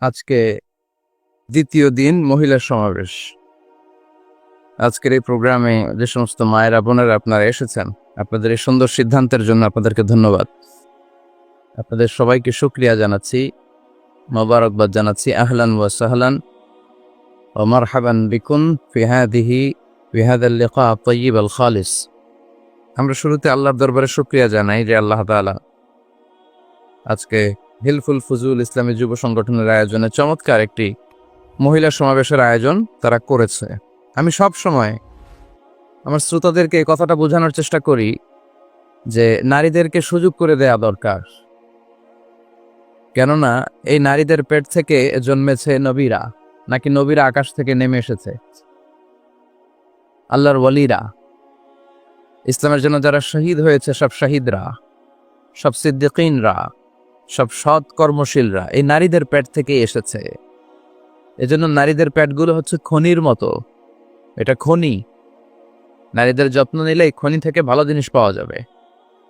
আজকে দ্বিতীয় দিন মহিলা সমাবেশ। আজকের এই প্রোগ্রামে যে সমস্ত মায়েরা বোনেরা আপনারা এসেছেন, আপনাদের এই সুন্দর সিদ্ধান্তের জন্য আপনাদেরকে ধন্যবাদ। আপনাদের সবাইকে শুকরিয়া জানাচ্ছি, মোবারকবাদ জানাচ্ছি। আহলান ওয়া সাহলান ওয়া মারহাবান বিকুম ফি হাদাল লিকা আত-তাইয়িব আল খালিস। আমরা শুরুতে আল্লাহর দরবারে শুকরিয়া জানাই যে আল্লাহ তাআলা আজকে হিলফুল ফুজুল ইসলামী যুব সংগঠনের আয়োজনে চমৎকার একটি মহিলা সমাবেশের আয়োজন তারা করেছে। আমি সব সময় আমার শ্রোতাদেরকে এই কথাটা বোঝানোর চেষ্টা করি যে নারীদেরকে সুযোগ করে দেয়া দরকার, কেননা এই নারীদের পেট থেকে জন্মেছে নবীরা, নাকি নবীরা আকাশ থেকে নেমে এসেছে? আল্লাহর ওয়ালিরা, ইসলামের জন্য যারা শহীদ হয়েছে, সব শহীদরা, সব সিদ্দিকিনরা, সব সৎ কর্মশীলরা এই নারীদের পেট থেকে এসেছে। এজন্য নারীদের পেটগুলো হচ্ছে খনির মতো। এটা খনি। নারীদের যত্ন নিলে এই খনি থেকে ভালো জিনিস পাওয়া যাবে,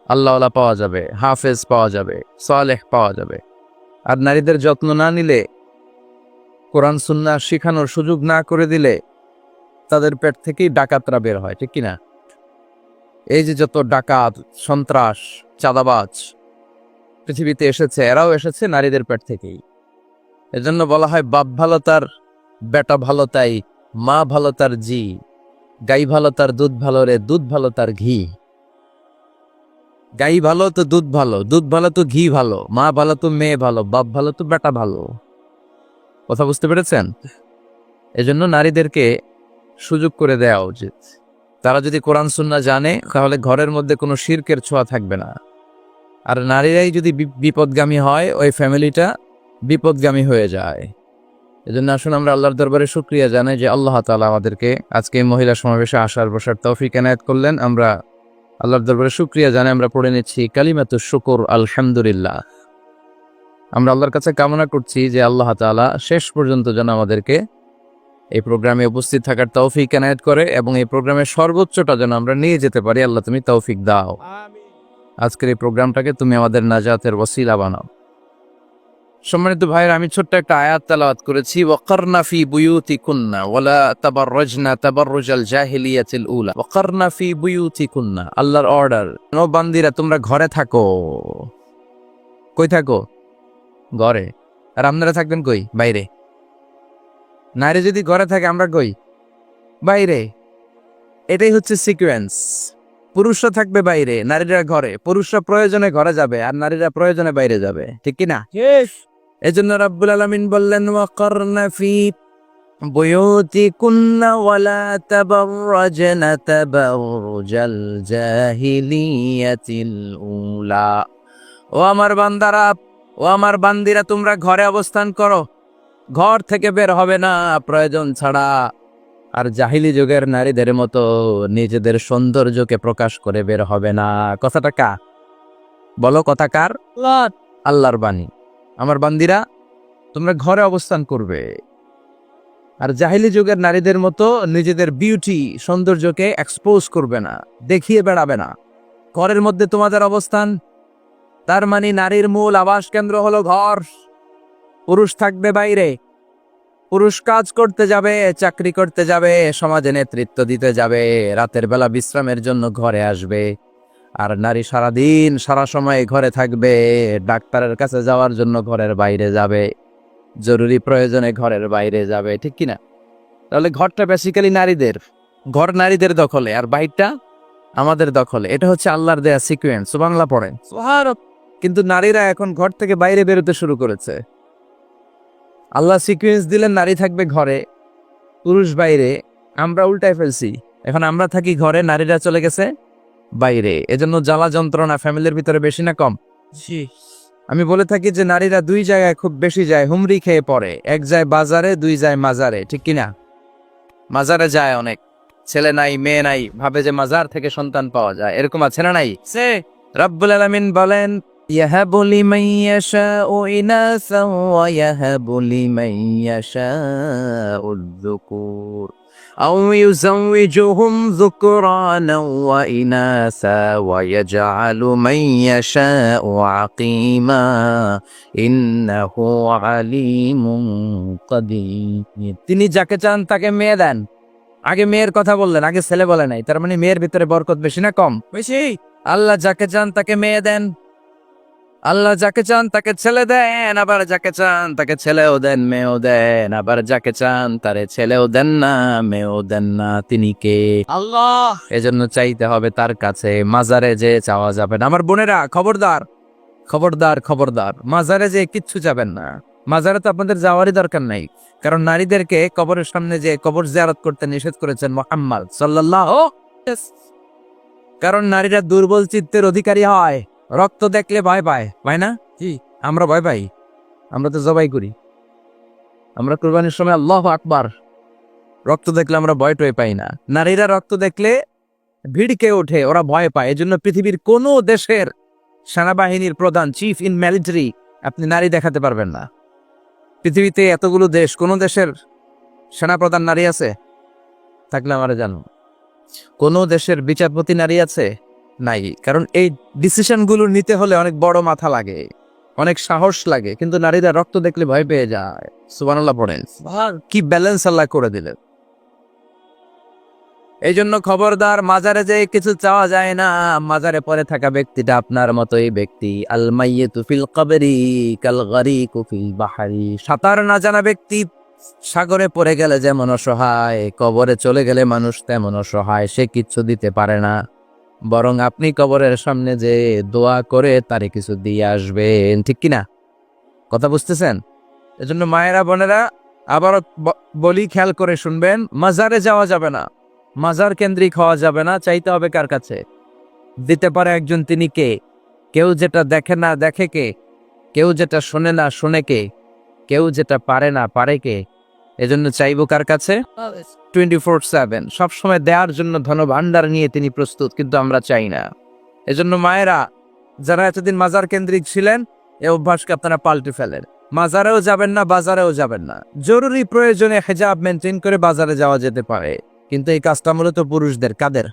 আল্লাহওয়ালা পাওয়া যাবে, হাফেজ পাওয়া যাবে, সালেহ পাওয়া যাবে। আর নারীদের যত্ন না নিলে, কোরআন সুন্নাহ শিখানোর সুযোগ না করে দিলে তাদের পেট থেকেই ডাকাতরা বের হয়, ঠিক কিনা? এই যে যত ডাকাত, সন্ত্রাস, চাঁদাবাজ পৃথিবীতে এসেছে, এরাও এসেছে নারীদের পেট থেকেই। এজন্য বলা হয় বাপ ভালো তার বেটা ভালো তাই, মা ভালো তার জি, গাই ভালো তার দুধ ভালো রে, দুধ ভালো তার ঘি। গাই ভালো তো দুধ ভালো, দুধ ভালো তো ঘি ভালো, মা ভালো তো মেয়ে ভালো, বাপ ভালো তো বেটা ভালো। কথা বুঝতে পেরেছেন? এজন্য নারীদেরকে সুযোগ করে দেওয়া উচিত। তারা যদি কোরআন সুন্নাহ জানে, তাহলে ঘরের মধ্যে কোনো শিরকের ছোঁয়া থাকবে না। আর নারীরাই যদি বিপদগামী হয়, ওই ফ্যামিলিটা বিপদগামী হয়ে যায়। এজন্য আসুন আমরা আল্লাহর দরবারে শুকরিয়া জানাই যে আল্লাহ তাআলা আমাদেরকে আজকে এই মহিলা সমাবেশে আসার বসার তৌফিক এনায়েত করলেন। আমরা আল্লাহর দরবারে শুকরিয়া জানাই। আমরা পড়ে নিচ্ছি কালিমাতুশ শুকর, আলহামদুলিল্লাহ। আমরা আল্লাহর কাছে কামনা করছি যে আল্লাহ তাআলা শেষ পর্যন্ত যেন আমাদেরকে এই প্রোগ্রামে উপস্থিত থাকার তৌফিক এনায়েত করে এবং এই প্রোগ্রামের সর্বোচ্চটা যেন আমরা নিয়ে যেতে পারি। আল্লাহ তুমি তৌফিক দাও। আজকের এই প্রোগ্রামটাকে তুমি আমাদের নাজাতের ওসিলা বানাও। সম্মানিত ভাইয়ের, আমি ছোট্ট একটা আয়াত তেলাওয়াত করেছি, ওয়াকারনা ফি বুয়ুতিকুন্না ওয়ালা তাবাররাজনা তাবাররুজাল জাহিলিয়াতিল উলা। ওয়াকারনা ফি বুয়ুতিকুন্না, আল্লাহর অর্ডার। ও বান্দিরা, তোমরা ঘরে থাকো। কই থাকো? ঘরে। আর আপনারা থাকবেন কই? বাইরে। নারী যদি ঘরে থাকে, আমরা কই? বাইরে। এটাই হচ্ছে সিকোয়েন্স। পুরুষরা থাকবে বাইরে, নারীরা ঘরে। পুরুষরা প্রয়োজনে ঘরে যাবে আর নারীরা প্রয়োজনে বাইরে যাবে, ঠিক কি না? এজন্য রাব্বুল আলামিন বললেন ওয়াকারনা ফি বুয়ুতিকুন্না ওয়ালা তাবাররাজনা তাবাররুজাল জাহিলিয়াতিল উলা। ও আমার বান্দারা, ও আমার বান্দিরা, তোমরা ঘরে অবস্থান করো, ঘর থেকে বের হবে না প্রয়োজন ছাড়া। আর জাহিলি যুগের নারীদের মতো নিজেদের সৌন্দর্যকে প্রকাশ করে বের হবে না। কথাটা কার বলো? কথা কার? আল্লাহর বাণী। আমার বান্দিরা, তোমরা ঘরে অবস্থান করবে আর জাহিলি যুগের নারীদের মতো নিজেদের বিউটি, সৌন্দর্যকে এক্সপোজ করবে না, দেখিয়ে বেড়াবে না। ঘরের মধ্যে তোমাদের অবস্থান। তার মানে নারীর মূল আবাস কেন্দ্র হলো ঘর। পুরুষ থাকবে বাইরে। পুরুষ কাজ করতে যাবে, চাকরি করতে যাবে, সমাজে নেতৃত্ব দিতে যাবে, রাতের বেলা বিশ্রামের জন্য ঘরে আসবে। আর নারী সারাদিন সারা সময় ঘরে থাকবে, ডাক্তারের কাছে যাওয়ার জন্য ঘরের বাইরে যাবে, জরুরি প্রয়োজনে ঘরের বাইরে যাবে, ঠিক কিনা? তাহলে ঘরটা বেসিক্যালি নারীদের। ঘর নারীদের দখলে আর বাইরটা আমাদের দখলে। এটা হচ্ছে আল্লাহর দেয়া সিকোয়েন্স। সুবহানাল্লাহ পড়েন। কিন্তু নারীরা এখন ঘর থেকে বাইরে বেরোতে শুরু করেছে। আল্লাহ সিকোয়েন্স দিলেন নারী থাকবে ঘরে, পুরুষ বাইরে। আমরা উল্টায় ফেলছি। এখন আমরা থাকি ঘরে, নারীরা চলে গেছে বাইরে। এজন্য জ্বালা যন্ত্রণা ফ্যামিলির ভিতরে বেশি না কম? আমি বলে থাকি যে নারীরা দুই জায়গায় খুব বেশি যায়, হুমরি খেয়ে পড়ে। এক যায় বাজারে, দুই যায় মাজারে, ঠিক কিনা? মাজারে যায় অনেক, ছেলে নাই মেয়ে নাই, ভাবে যে মাজার থেকে সন্তান পাওয়া যায়। এরকম আছে না? নাই? রব্বুল আলামিন বলেন ইয়াহাবু লিমান ইয়াশাউ ইনাসা ওয়া ইয়াহাবু লিমান ইয়াশাউ যুকুর। أو يزوجهم ذكرانا وإناثا ويجعل من يشاء عقيما إنه عليم قدير তিনি যাকে চান তাকে মেয়ে দেন আগে মেয়ের কথা বললেন আগে ছেলে বলে নাই তার মানে মেয়ের ভিতরে বরকত বেশি না কম বেশি আল্লাহ যাকে চান তাকে মেয়ে দেন আল্লাহ যাকে চান তাকে ছেলে দেন আবার যাকে চান তাকে ছেলেও দেন মেয়েও দেন আবার যাকে চান তারে ছেলেও দেন না মেয়েও দেন না তিনি কে আল্লাহ এজন্য চাইতে হবে তার কাছে মাজারে যে চাওয়া যাবে না আমার বোনেরা খবরদার খবরদার খবরদার মাজারে যে কিচ্ছু যাবেন না মাজারে তো আপনাদের যাওয়ারই দরকার নাই কারণ নারীদেরকে কবরের সামনে যে কবর জিয়ারত করতে নিষেধ করেছেন মুহাম্মদ সাল্লাল্লাহু কারণ নারীরা দুর্বল চিত্তের অধিকারী হয় রক্ত দেখলে ভয় পায় পায় না কি আমরা ভয় পাই আমরা তো জবাই করি আমরা কুরবানির সময় আল্লাহু আকবার রক্ত দেখলে আমরা ভয় টয় পাই না নারীরা রক্ত দেখলে ভিড়কে ওঠে ওরা ভয় পায় এজন্য পৃথিবীর কোন দেশের সেনাবাহিনীর প্রধান চিফ ইন মিলিটারি আপনি নারী দেখাতে পারবেন না পৃথিবীতে এতগুলো দেশ কোন দেশের সেনাপ্রধান নারী আছে থাকলে আমরা জানো কোন দেশের বিচারপতি নারী আছে নাই কারণ এই ডিসিশনগুলো নিতে হলে অনেক বড় মাথা লাগে অনেক সাহস লাগে কিন্তু নারীরা রক্ত দেখলে ভয় পেয়ে যায় সুবহানাল্লাহ পড়েন কি ব্যালেন্স আল্লাহ করে দিলেন এই জন্য খবরদার মাজারে যে কিছু চাওয়া যায় না মাজারে পড়ে থাকা ব্যক্তিটা আপনার মতোই ব্যক্তি আল মাইয়িতু ফিল কবরি কাল গারিকু ফিল বাহরি সাঁতার না জানা ব্যক্তি সাগরে পড়ে গেলে যেমন অসহায় কবরে চলে গেলে মানুষ তেমন অসহায় সে কিচ্ছু দিতে পারে না বরং আপনি কবরের সামনে যে দোয়া করে তারে কিছু দিয়ে আসবেন ঠিক কিনা কথা বুঝতেছেন এজন্য মায়েরা বোনেরা আবার বলি খেয়াল করে শুনবেন মাজারে যাওয়া যাবে না মাজার কেন্দ্রিক হওয়া যাবে না চাইতে হবে কার কাছে দিতে পারে একজন তিনি কে কেউ যেটা দেখে না দেখে কে কেউ যেটা শোনে না শোনে কে কেউ যেটা পারে না পারে কে এজন্য চাইবো কার কাছে 24/7 সবসময় দেওয়ার জন্য ধনভাণ্ডার নিয়ে তিনি প্রস্তুত কিন্তু আমরা চাই না এজন্য মায়েরা যারা এতদিন মাজার কেন্দ্রিক ছিলেন এই অভ্যাসকে আপনারা পাল্টে ফেলেন মাজারেও যাবেন না বাজারেও যাবেন না জরুরি প্রয়োজনে হিজাব মেনটেন করে বাজারে যাওয়া যেতে পারে কিন্তু এই কাজটা মূলত পুরুষদের কাদের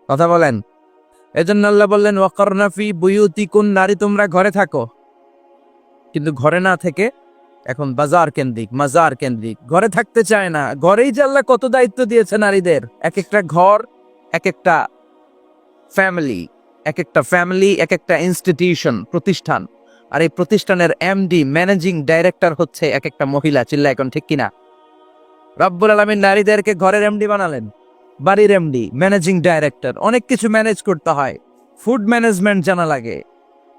কথা বলেন এজন্য আল্লাহ বললেন ওয়াকারনা ফি বুয়ুতিকুন নারী তোমরা ঘরে থাকো কিন্তু ঘরে না থেকে এখন বাজার কেন্দ্রিক মাজার কেন্দ্রিক ঘরে থাকতে চায় না ঘরেই যে আল্লাহ কত দায়িত্ব দিয়েছে নারীদের এক একটা ঘর এক একটা ফ্যামিলি এক একটা ইনস্টিটিউশন প্রতিষ্ঠান আর এই প্রতিষ্ঠানের এমডি ম্যানেজিং ডাইরেক্টর হচ্ছে এক একটা মহিলা চিল্লা এখন ঠিক কিনা রব্বুল আলামিন নারীদেরকে ঘরের এমডি বানালেন বাড়ির এমডি ম্যানেজিং ডাইরেক্টর অনেক কিছু ম্যানেজ করতে হয় ফুড ম্যানেজমেন্ট জানা লাগে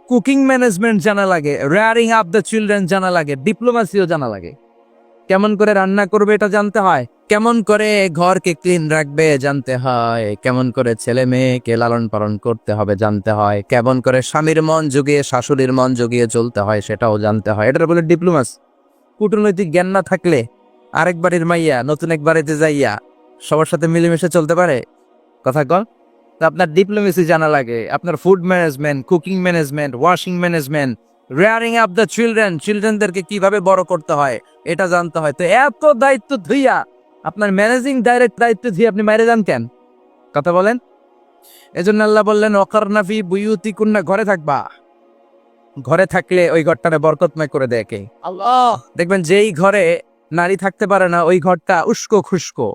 কুকিং ম্যানেজমেন্ট জানা লাগে রেয়ারিং আপ দ্য চিলড্রেন জানা লাগে ডিপ্লোমাসিও জানা লাগে কেমন করে রান্না করবে এটা জানতে হয় কেমন করে ঘরকে ক্লিন রাখবে জানতে হয় কেমন করে ছেলে মেয়েকে লালন পালন করতে হবে জানতে হয় কেমন করে স্বামীর মন জুগিয়ে শাশুড়ির মন জুগিয়ে চলতে হয় সেটাও জানতে হয় এটার বলে ডিপ্লোমাসি কূটনৈতিক জ্ঞান না থাকলে আরেক বাড়ির মাইয়া নতুন এক বাড়িতে যাইয়া সবার সাথে মিলেমিশে চলতে পারে কথা কল তো আপনার ডিপ্লোমেসি জানা লাগে আপনার food management cooking management washing management rearing up the চিলড্রেনদেরকে কিভাবে বড় করতে হয় এটা জানতে হয় তো এত দায়িত্ব ধুইয়া আপনার ম্যানেজিং ডাইরেক্ট দায়িত্ব ধুয়ে আপনি বাইরে যান কেন কথা বলেন এজন্য আল্লাহ বললেন ওয়াকারনা ফি বুয়ুতিকুন্না ঘরে থাকবা ঘরে থাকলে ওই ঘরটারে বরকতময় করে দেয় কে আল্লাহ দেখবেন যেই ঘরে নারী থাকতে পারে না ওই ঘরটা উস্কো খুস্কো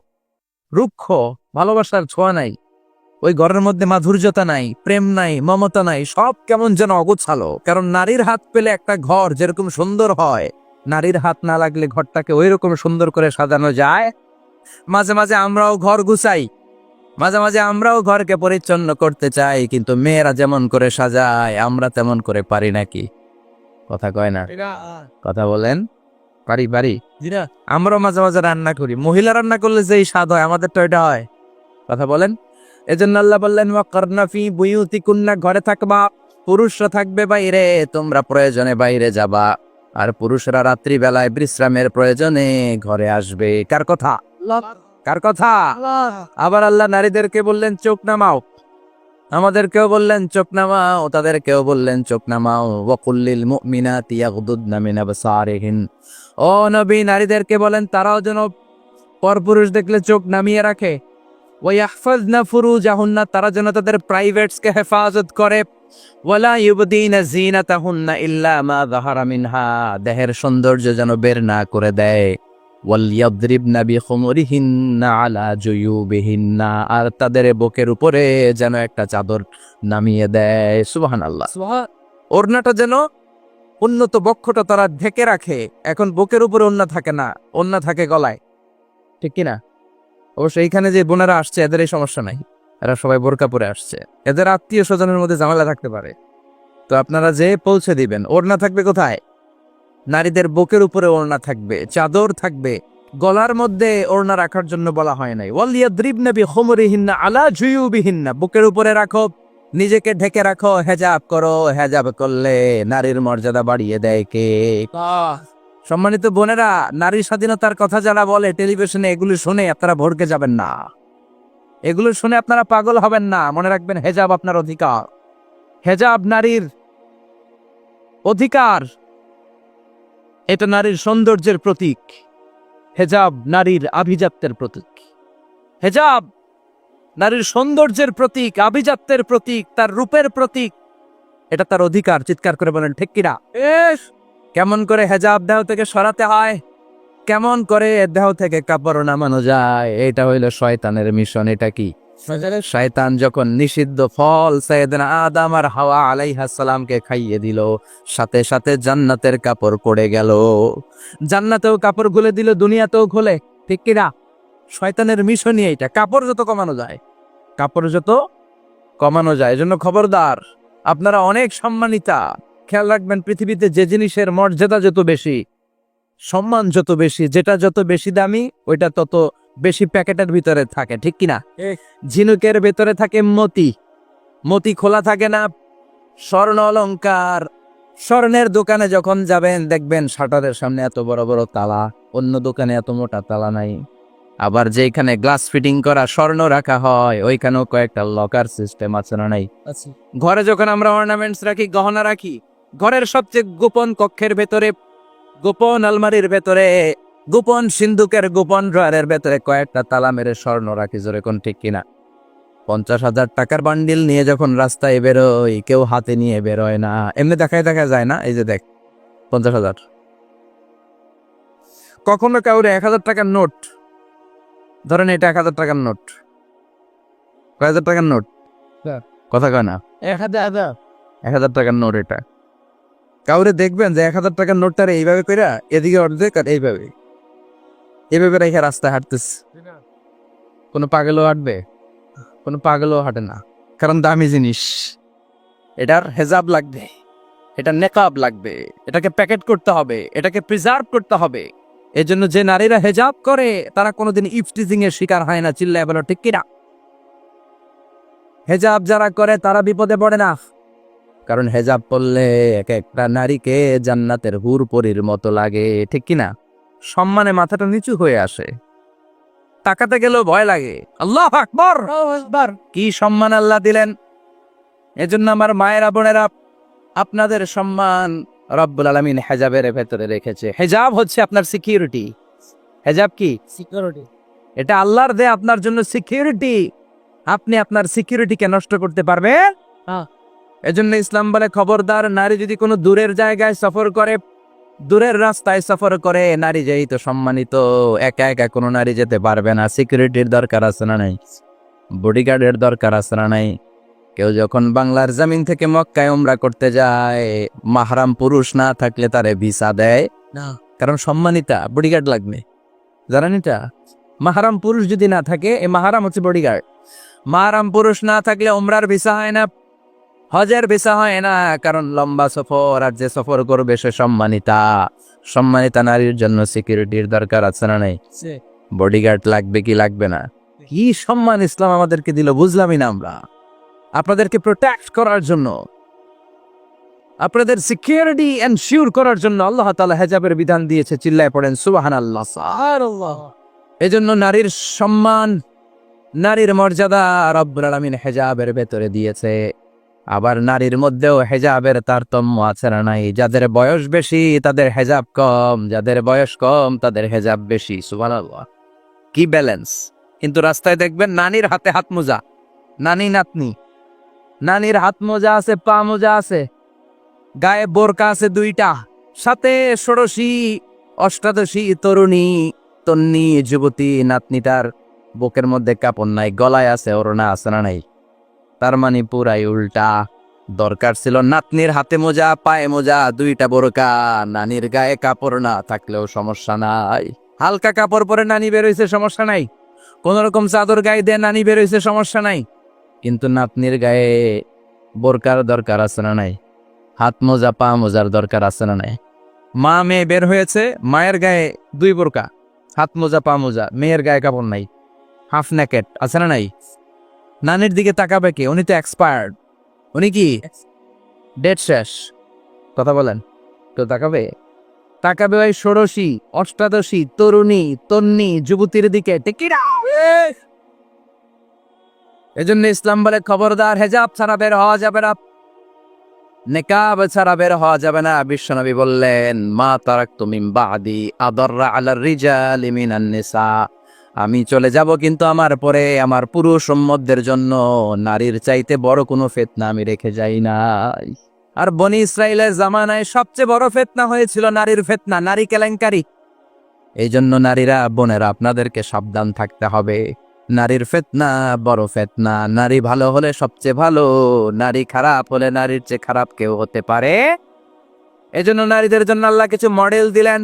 রুক্ষ ভালোবাসার ছোঁয়া নাই ওই ঘরের মধ্যে মাধুর্যতা নাই প্রেম নাই মমতা নাই সব কেমন যেন অগোছালো কারণ নারীর হাত পেলে একটা ঘর যেরকম সুন্দর হয় নারীর হাত না লাগলে ঘরটাকে ওই রকম সুন্দর করে সাজানো যায় মাঝে মাঝে আমরাও ঘর গুছাই মাঝে মাঝে আমরাও ঘরকে পরিচ্ছন্ন করতে চাই কিন্তু মেয়েরা যেমন করে সাজায় আমরা তেমন করে পারি নাকি কথা কয় না কথা বলেন পারি আমরাও মাঝে মাঝে রান্না করি মহিলা রান্না করলে যেই স্বাদ হয় আমাদের তো এটা হয় কথা বলেন এজন্য আল্লাহ বললেন ওয়াকারনা ফি বুয়ুতিকুন্না ঘরে থাকবা পুরুষরা থাকবে বাইরে তোমরা প্রয়োজনে বাইরে যাবা আর পুরুষরা রাত্রি বেলায় বিশ্রামের প্রয়োজনে ঘরে আসবে কার কথা আবার আল্লাহ নারীদেরকে বললেন চোখ নামাও আমাদেরকেও বললেন চোখ নামাও তাদেরকেও বললেন চোখ নামাও ওয়াকুল্লিল মুমিনাতি ইয়াগদুদনা মিন আবসারিহিন ও নবী নারীদেরকে বলেন তারাও যেন পরপুরুষ দেখলে চোখ নামিয়ে রাখে। ওয়াহফাজনা ফুরুজাহুন্না, তারা যেন তাদের প্রাইভেটসকে হেফাজত করে। ওয়ালা ইউবদিনা জিনাতাহুন্না ইল্লা মা যাহারা মিনহা, দেহের সৌন্দর্য যেন বের না করে দেয়। ওয়ালইয়াদরিবনা বিখুমুরিহিন্না আলা জুয়ুবিহিন্না, আর তাদের বুকের উপরে যেন একটা চাদর নামিয়ে দেয়। সুবহানাল্লাহ। ওড়নাটা যেন উন্নত বক্ষটা তারা ঢেকে রাখে। এখন বুকের উপরে ওড়না থাকে না, ওড়না থাকে গলায়, ঠিক কিনা? অবশ্য এইখানে যে বোনেরা আসছে এদের এই সমস্যা নাই, এরা সবাই বোরকা পরে আসছে, এদের আত্মীয় স্বজনের মধ্যে ঝামেলা থাকতে পারে। তো আপনারা যে পৌঁছে দিবেন, ওড়না থাকবে কোথায়? নারীদের বুকের উপরে ওড়না থাকবে, চাদর থাকবে, গলার মধ্যে ওড়না রাখার জন্য বলা হয় নাই। ওয়ালিয়াদরিবনা বিখুমুরিহিন্না আলা জুয়ুবিহিন্না, বুকের উপরে রাখো, নিজেকে ঢেকে রাখো, হেজাব করো। হেজাব করলে নারীর মর্যাদা বাড়িয়ে দেয় কে? সম্মানিত বোনেরা, নারী স্বাধীনতার কথা যারা বলে টেলিভিশনে, এগুলো শুনে আপনারা ভড়কে যাবেন না, এগুলো শুনে আপনারা পাগল হবেন না। মনে রাখবেন, হেজাব আপনার অধিকার, হেজাব নারীর অধিকার, এটা নারীর সৌন্দর্যের প্রতীক, হেজাব নারীর আভিজাত্যের প্রতীক। হেজাব নারীর সৌন্দর্যের প্রতীক, আভিজাত্যের প্রতীক, তার রূপের প্রতীক, এটা তার অধিকার। চিৎকার করে বলেন ঠিক কিনা? কেমন করে হেজাব দেহ থেকে সরাতে হয়, কেমন করে দেহ থেকে কাপড় নামানো যায়, এটা হইল শয়তানের মিশন। এটা কি? শয়তান যখন নিষিদ্ধ ফল সাইয়েদনা আদম আর হাওয়া আলাইহিস সালামকে খাইয়ে দিল, সাথে সাথে জান্নাতের কাপড় পড়ে গেল। জান্নাতেও কাপড় খুলে দিল, দুনিয়াতেও খোলে, ঠিক কিনা? শয়তানের মিশনই এইটা, কাপড় যত কমানো যায়, কাপড় যত কমানো যায়। এজন্য খবরদার, আপনারা অনেক সম্মানিতা। খেয়াল রাখবেন, পৃথিবীতে যে জিনিসের মর্যাদা যত বেশি, সম্মান যত বেশি, যেটা যত বেশি দামি, ওইটা তত বেশি প্যাকেটের ভিতরে থাকে, ঠিক কিনা? ঝিনুকের ভেতরে থাকে মতি, মতি খোলা থাকে না। স্বর্ণ অলংকার, স্বর্ণের দোকানে যখন যাবেন দেখবেন শাটারের সামনে এত বড় বড় তালা, অন্য দোকানে এত মোটা তালা নাই। আবার যেখানে গ্লাস ফিটিং করা স্বর্ণ রাখা হয়, ওইখানেও কয়েকটা লকার সিস্টেম আছে না নাই? ঘরে যখন আমরা অর্নামেন্টস রাখি, গহনা রাখি, ঘরের সবচেয়ে গোপন কক্ষের ভেতরে, গোপন আলমারির ভেতরে, গোপন সিন্ধুকের গোপন ড্রয়ারের ভেতরে কয়েকটা তালা মেরে স্বর্ণ রাখি। জোরে কোন ঠিক কিনা? 50,000 টাকার বান্ডিল নিয়ে যখন রাস্তায় বেরোই, কেউ হাতে নিয়ে বেরোয় না, এমনি দেখায় দেখা যায় না। এই যে দেখ, 50,000। কখনো কাউরে 1,000 টাকার নোট, ধরেন এটা 1,000 টাকার নোট, কয় হাজার টাকার নোট, কথা কয় না, 1,000 টাকার নোট। এটা কাউরে দেখবেন যে 1,000 টাকার নোটটারে এইভাবে কইরা এদিকে অর্ধেক আর এইভাবে এইভাবে রেখে রাস্তায় হাঁটতেছে। কোনো পাগলও হাঁটবে? কোনো পাগলও হাঁটে না, কারণ দামি জিনিস। এটার হেজাব লাগবে, এটা নেকাব লাগবে, এটাকে প্যাকেট করতে হবে, এটাকে প্রিজার্ভ করতে হবে। এজন্য যে নারীরা হেজাব করে তারা কোনোদিন ইফটিজিং এর শিকার হয় না। চিল্লায় বলো ঠিক কিনা? হেজাব যারা করে তারা বিপদে পড়ে না, কারণ হেজাব পরলে এক একটা নারীকে জান্নাতের হুর পরীর মতো লাগে, ঠিক কিনা? সম্মানে মাথাটা নিচু হয়ে আসে, তাকাতে গেলেও ভয় লাগে। আল্লাহু আকবার, কি সম্মান আল্লাহ দিলেন! এজন্য আমার মায়েরা বোনেরা, আপনাদের সম্মান রব্বুল আলামিন হেজাবের ভেতরে রেখেছে। হেজাব হচ্ছে আপনার সিকিউরিটি। হেজাব কি? সিকিউরিটি। এটা আল্লাহর দেয়া আপনার জন্য সিকিউরিটি। আপনি আপনার সিকিউরিটিকে নষ্ট করতে পারবেন না। এজন্য ইসলাম বলে, খবরদার, নারী যদি কোনো দূরের জায়গায় সফর করে, দূরের রাস্তায় সফর করে, নারী যেই তো সম্মানিত, একা একা কোনো নারী যেতে পারবে না। সিকিউরিটির দরকার আছে না নাই? বডিগার্ডের দরকার আছে না নাই? কেউ যখন বাংলার জমিন থেকে মক্কায় উমরা করতে যায়, মাহরাম পুরুষ না থাকলে তারে ভিসা দেয় না, কারণ সম্মানিতা, বডিগার্ড লাগবে। জানেন এটা? মাহরাম পুরুষ যদি না থাকে, এই মাহরাম হচ্ছে বডিগার্ড। মাহরাম পুরুষ না থাকলে উমরার ভিসা হয় না, হজের ভিসা হয় না, কারণ লম্বা সফর, আর যে সফর করবে সে সম্মানিতা। সম্মানিতা নারীর জন্য সিকিউরিটির দরকার আছে না নাই? বডিগার্ড লাগবে কি লাগবে না? কি সম্মান ইসলাম আমাদেরকে দিল, বুঝলামই না আমরা। আপনাদেরকে প্রোটেক্ট করার জন্য, আপনাদের সিকিউরিটি এনশিওর করার জন্য আল্লাহ তাআলা হেজাবের বিধান দিয়েছে। চিল্লায় পড়েন সুবহানাল্লাহ, সুবহানাল্লাহ। এজন্য নারীর সম্মান, নারীর মর্যাদা রব্বুল আলামিন হেজাবের ভেতরে দিয়েছে। আবার নারীর মধ্যেও হেজাবের তারতম্য আছে না নাই? যাদের বয়স বেশি তাদের হেজাব কম, যাদের বয়স কম তাদের হেজাব বেশি। সুবহানাল্লাহ। কি ব্যালেন্স। কিন্তু রাস্তায় দেখবেন নানির হাতে হাত মোজা, নানি নাতনি, নানির হাত মোজা আছে, পা মোজা আছে, গায়ে বোরকা আছে দুইটা, সাথে ষোড়শী অষ্টাদশী তরুণী তন্নি যুবতী নাতনিটার বুকের মধ্যে কাপড় নাই, গলায় আছে ওড়না, আছে না নাই? তার মানে পুরাই উল্টা। দরকার ছিল নাতনির হাতে মোজা, পায়ে মোজা, দুইটা বোরকা, নানির গায়ে কাপড় না থাকলেও সমস্যা নাই। হালকা কাপড় পরে নানি বের হইছে, সমস্যা নাই। কোন রকম চাদর গায়ে দিয়ে নানি বের হইছে, সমস্যা নাই। কিন্তু নাতনির গায়ে বোরকার দরকার আছে না নাই? হাত মোজা পা মোজার দরকার আছে না নাই? মা মেয়ে বের হয়েছে, মায়ের গায়ে দুই বোরকা, হাত মোজা পা মোজা, মেয়ের গায়ে কাপড় নাই, হাফ নেকেট, আছে না নাই? নানির দিকে তাকাবে কে? উনি তো এক্সপায়ার্ড, উনি কি ডেট শেষ। কথা বলেন, তো তাকাবে? তাকাবে ওই ষোড়শী অষ্টাদশী তরুণী তন্নি যুবতীর দিকে। এজন্য ইসলাম বলে খবরদার, হেজাব ছাড়া বের হওয়া যাবে না, নেকাব ছাড়া বের হওয়া যাবে না। বিশ্বনবী বললেন, মা তারাকতু মিন বাদি আদাররা আলার রিজালি মিনান নিসা, আমি চলে যাব কিন্তু আমার পরে আমার পুরুষ উম্মতদের জন্য নারীর চাইতে বড় কোনো ফিতনা আমি রেখে যাই নাই। আর বনি ইসরাইলের জামানায় সবচেয়ে বড় ফিতনা হয়েছিল নারীর ফিতনা, নারী কেলেঙ্কারি। এই জন্য নারীরা, বোনেরা, আপনাদেরকে সাবধান থাকতে হবে। নারীর ফিতনা বড় ফিতনা। নারী ভালো হলে সবচেয়ে ভালো, নারী খারাপ হলে নারীর চেয়ে খারাপ কেউ হতে পারে। এজন্য নারীদের জন্য আল্লাহ কিছু মডেল দিলেন,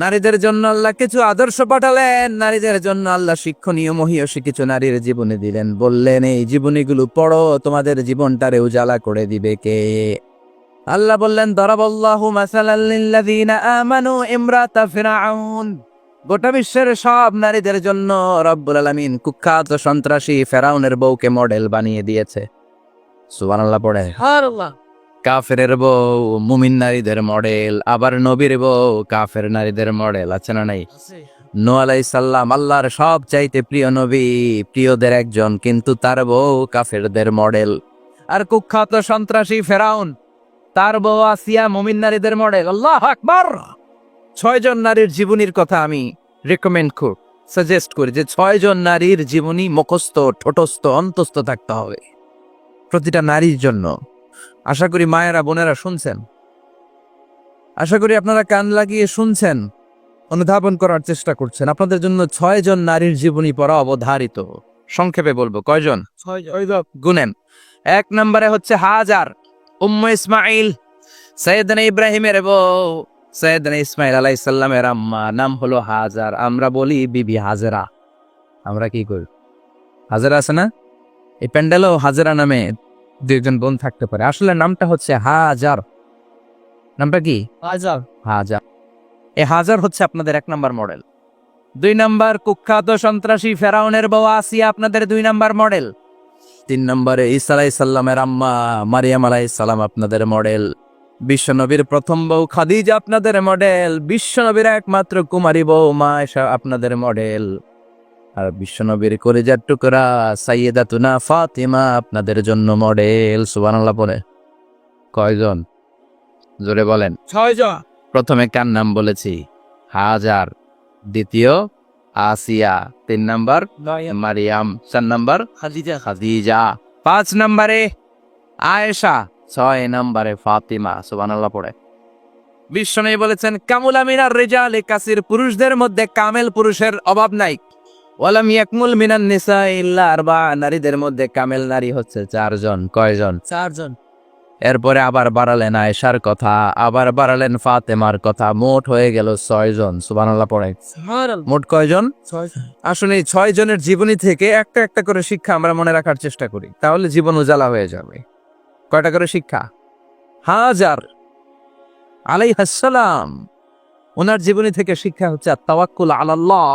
নারীদের জন্য আল্লাহ কিছু আদর্শ পাঠালেন, নারীদের জন্য আল্লাহ শিক্ষণীয় মহীয়সী কিছু নারীর জীবনী দিলেন। বললেন, এই জীবনীগুলো পড়ো, তোমাদের জীবনটারে উজালা করে দিবে কে? আল্লাহ বললেন, দরাবাল্লাহু মাসালাল লিল্লাযীনা আমানু ইমরাতা ফিরআউন। গোটা বিশ্বের সব নারীদের জন্য রব্বুল আলামিন কুখ্যাত সন্ত্রাসী ফেরাউনের বউকে মডেল বানিয়ে দিয়েছে। সুবহানাল্লাহ পড়ে। সুবহানাল্লাহ। কাফেরের বউ মুমিন নারীদের মডেল, আবার নবীর বউ কাফের নারীদের মডেল, আছে না নাই? নূহ আলাইহিস সালাম আল্লাহর সব চাইতে প্রিয় নবী, প্রিয়দের একজন, কিন্তু তার বউ কাফেরদের মডেল। আর কুখ্যাত সন্ত্রাসী ফেরাউন, তার বউ আসিয়া মুমিন নারীদের মডেল। আল্লাহু আকবার। 6 জন নারীর জীবনীর কথা আমি রেকমেন্ড করি, সাজেস্ট করি যে 6 জন নারীর জীবনী মুখস্থ, ঠোঁটস্থ, অন্তস্থ থাকতে হবে প্রতিটা নারীর জন্য। আশা করি মায়েরা বোনেরা শুনছেন, আশা করি আপনারা কান লাগিয়ে শুনছেন, অনুধাবন করার চেষ্টা করছেন। আপনাদের জন্য 6 জন নারীর জীবনী পড়া অবধারিত। সংক্ষেপে বলবো, কয়জন? 6 জন। গুনেন। 1 নম্বরে হচ্ছে হাজার, উম্মে ইসমাইল, সৈয়দনা ইব্রাহিমের বউ, সৈয়দনা ইসমাইল আলাইহিস সালামের আম্মা, নাম হলো হাজার। আমরা বলি বিবি হাজেরা। আমরা কি করি? হাজেরা আছে না? এই প্যান্ডেলও হাজেরা নামে 2 জন বোন থাকতে পারে। আসলে নামটা হচ্ছে হাজার। নামটা কি? হাজার। হাজার। এই হাজার হচ্ছে আপনাদের 1 নাম্বার মডেল। 2 নাম্বার কুখ্যাত সন্ত্রাসী ফেরাউনের বউ আসিয়া আপনাদের 2 নাম্বার মডেল। 3 নম্বরে ঈসা আলাইহিস সালামের আম্মা মারিয়াম আলাইহিস সালাম আপনাদের মডেল। বিশ্বনবীর প্রথম বউ খাদিজা আপনাদের মডেল। বিশ্বনবীর একমাত্র কুমারী বউ মা আয়েশা আপনাদের মডেল। আর বিশ্বনবীর কলিজার টুকরা সাইয়্যিদাতুনা ফাতিমা আপনাদের জন্য মডেল। সুবহানাল্লাহ বলে। কয়জন? জোরে বলেন। 6 জন। প্রথমে কার নাম বলেছি? হাজার। দ্বিতীয় আসিয়া। 3 নাম্বার মারিয়াম। 4 নাম্বার খাদিজা। খাদিজা। 5 নম্বরে আয়েশা। 6 নম্বরে ফাতিমা। সুবহানাল্লাহ পড়ে। বিশ্বনবী বলেছেন, কামুলা মিনার রিজালি কাসির, পুরুষদের মধ্যে কামেল পুরুষের অভাব নাই। ওয়ালাম ইয়াকমুল মিনান নিসা ইল্লা আরবা, নারীদের মধ্যে কামেল নারী হচ্ছে 4 জন। কয়জন? 4 জন। এরপরে আবার বাড়ালেন আয়েশার কথা, আবার বাড়ালেন ফাতেমার কথা, মোট হয়ে গেল 6 জন। সুবহানাল্লাহ পড়ে। সুবহানাল্লাহ। মোট কয়জন? 6 জন। আসলে এই 6 জনের জীবনী থেকে একটা একটা করে শিক্ষা আমরা মনে রাখার চেষ্টা করি, তাহলে জীবন উজালা হয়ে যাবে। কয়টা করে শিক্ষা? হাজার আলাইহিস সালাম, ওনার জীবনী থেকে শিক্ষা হচ্ছে তাওয়াক্কুল আলাল্লাহ,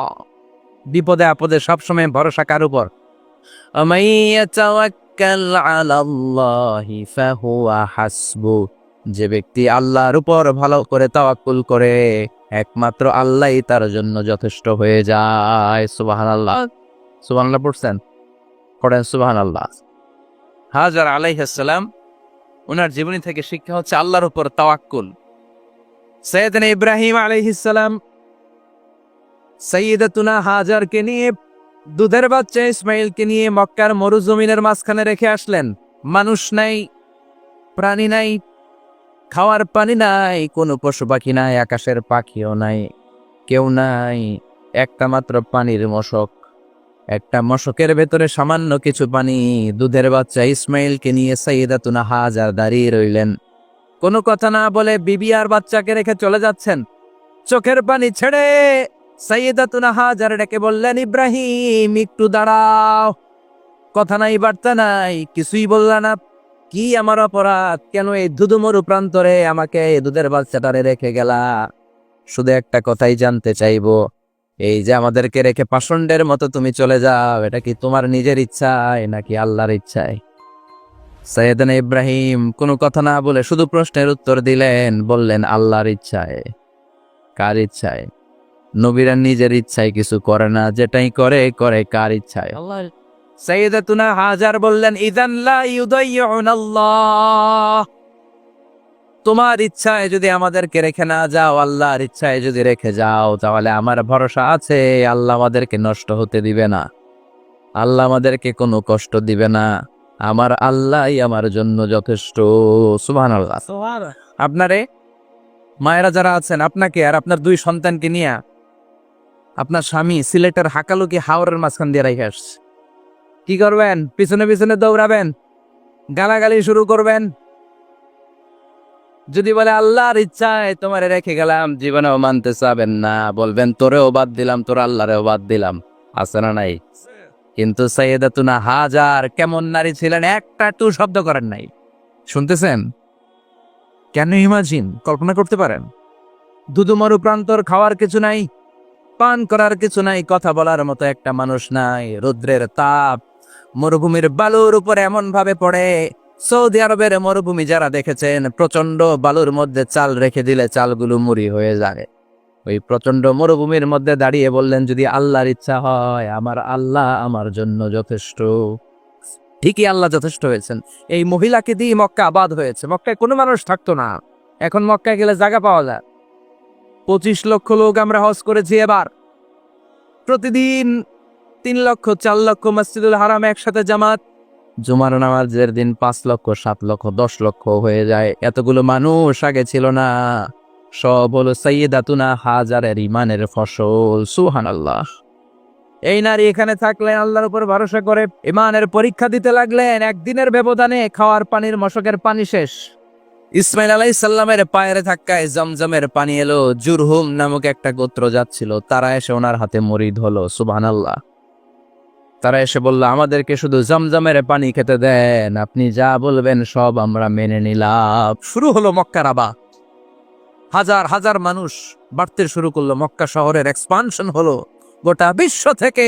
বিপদে আপদে সবসময় ভরসা কার উপর? আমাইয়া তাওয়াক্কাল আলাল্লাহি ফাহুয়া হাসবু, যে ব্যক্তি আল্লাহর উপর ভালো করে তাওয়াক্কুল করে একমাত্র আল্লাহই তার জন্য যথেষ্ট হয়ে যায়। সুবহানাল্লাহ। সুবহানাল্লাহ পড়ছেন? পড়েন সুবহানাল্লাহ। হাজার আলাইহিস সালাম, ওনার জীবনী থেকে শিক্ষা হচ্ছে আল্লাহর উপর তাওয়াক্কুল। সৈয়দনা ইব্রাহিম আলাইহিস সালাম, সাইয়্যিদাতুনা হাজারকে নিয়ে, দুধের বাচ্চা ইসমাইলকে নিয়ে মক্কার মরুজমিনের মাঝখানে রেখে আসলেন। মানুষ নাই, প্রাণী নাই, খাওয়ার পানি নাই, কোনো পশু পাখি নাই, আকাশের পাখিও নাই, কেউ নাই, একটা মাত্র পানির মশক। একটা মশকের ভেতরে সামান্য কিছু পানি। দুধের বাচ্চা ইসমাইলকে নিয়ে সাইয়্যিদাতুনা হাজার দাঁড়িয়ে রইলেন। কোনো কথা না বলে বিবি আর বাচ্চাকে রেখে চলে যাচ্ছেন। চোখের পানি ছেড়ে সাইয়্যিদাতুনা হাজার ডেকে বললেন, ইব্রাহিম একটু দাঁড়াও। কথা নাই, বার্তা নাই, কিছুই বললা না। কি আমার অপরাধ? কেন এই ধুধুমরু প্রান্তরে আমাকে এই দুধের বাচ্চাটারে রেখে গেলা? শুধু একটা কথাই জানতে চাইবো, এই যে আমাদেরকে রেখে পাষণ্ডের মতো তুমি চলে যাও, এটা কি তোমার নিজের ইচ্ছায় নাকি আল্লাহর ইচ্ছায়? সাইয়েদনা ইব্রাহিম কোনো কথা না বলে শুধু প্রশ্নের উত্তর দিলেন, বললেন আল্লাহর ইচ্ছায়। কার ইচ্ছায়? নবীরা নিজের ইচ্ছায় কিছু করে না, যেটাই করে করে কার ইচ্ছায়? আল্লাহ। সাইয়্যিদাতুনা হাজার বললেন, ইযান লা ইউদাইয়ুনাল্লাহ। তোমার ইচ্ছায় যদি আমাদেরকে রেখে না যাও, আল্লাহর ইচ্ছায় যদি রেখে যাও, তাহলে আমার ভরসা আছে আল্লাহ আমাদেরকে নষ্ট হতে দিবে না, আল্লাহ আমাদেরকে কোনো কষ্ট দিবে না। আমার আল্লাহই আমার জন্য যথেষ্ট। সুবহানাল্লাহ। আপনারে মায়েরা যারা আছেন, আপনাকে আর আপনার দুই সন্তানকে নিয়ে আপনার স্বামী সিলেটের হাকালুকি হাওরের মাঝখান দিয়ে রেখে আসছে। কি করবেন? পিছনে পিছনে দৌড়াবেন, গালাগালি শুরু করবেন। যদি বলে আল্লাহর ইচ্ছায় তোমারে রেখে গেলাম, জীবনেও মানতে চাবেন না, বলবেন তোরেও বাদ দিলাম, তোর আল্লাহরেও বাদ দিলাম। আছে না নাই? কিন্তু সাইয়্যিদাতুনা হাজার কেমন নারী ছিলেন, একটা টু শব্দ করেন নাই। শুনতেছেন? কেন ইমাজিন, কল্পনা করতে পারেন? দুধুমরু প্রান্তর, খাওয়ার কিছু নাই, পান করার কিছু নাই, কথা বলার মতো একটা মানুষ নাই। রৌদ্রের তাপ মরুভূমির বালুর উপরে এমন ভাবে পড়ে, সৌদি আরবের মরুভূমি যারা দেখেছেন, প্রচন্ড বালুর মধ্যে চাল রেখে দিলে চালগুলো মুড়ি হয়ে যায়। ওই প্রচন্ড মরুভূমির মধ্যে দাঁড়িয়ে বললেন, যদি আল্লাহর ইচ্ছা হয়, আমার আল্লাহ আমার জন্য যথেষ্ট। ঠিকই আল্লাহ যথেষ্ট হয়েছেন। এই মহিলাকে দিয়ে মক্কা আবাদ হয়েছে। মক্কায় কোনো মানুষ থাকতো না, এখন মক্কায় গেলে জায়গা পাওয়া যায়। 25 লক্ষ লোক আমরা হজ করেছি এবার। প্রতিদিন 3 লক্ষ 4 লক্ষ মসজিদুল হারাম একসাথে জামাত। জুমার নামাজের দিন 5 লক্ষ 7 লক্ষ 10 লক্ষ হয়ে যায়। এতগুলো মানুষ আগে ছিল না। সব হলো সাইয়্যিদাতুনা হাজারের ইমানের ফসল। সুবহানাল্লাহ। এই নারী এখানে থাকলেন, আল্লাহর উপর ভরসা করে ইমানের পরীক্ষা দিতে লাগলেন। একদিনের ব্যবধানে খাওয়ার পানির মশকের পানি শেষ। ইসমাইল আলাইহিস সালামের পায়ের ধাক্কায় জমজমের পানি এলো। জুরহুম নামক একটা গোত্র যাচ্ছিল, তারা এসে ওনার হাতে মরিদ হলো। সুবহানাল্লাহ। তারা এসে বলল, আমাদেরকে শুধু জমজমের পানি খেতে দেন, আপনি যা বলবেন সব আমরা মেনে নিলাম। শুরু হলো মক্কার আবাদ। হাজার হাজার মানুষ বাড়তে শুরু করলো, মক্কা শহরের এক্সপানশন হলো। গোটা বিশ্ব থেকে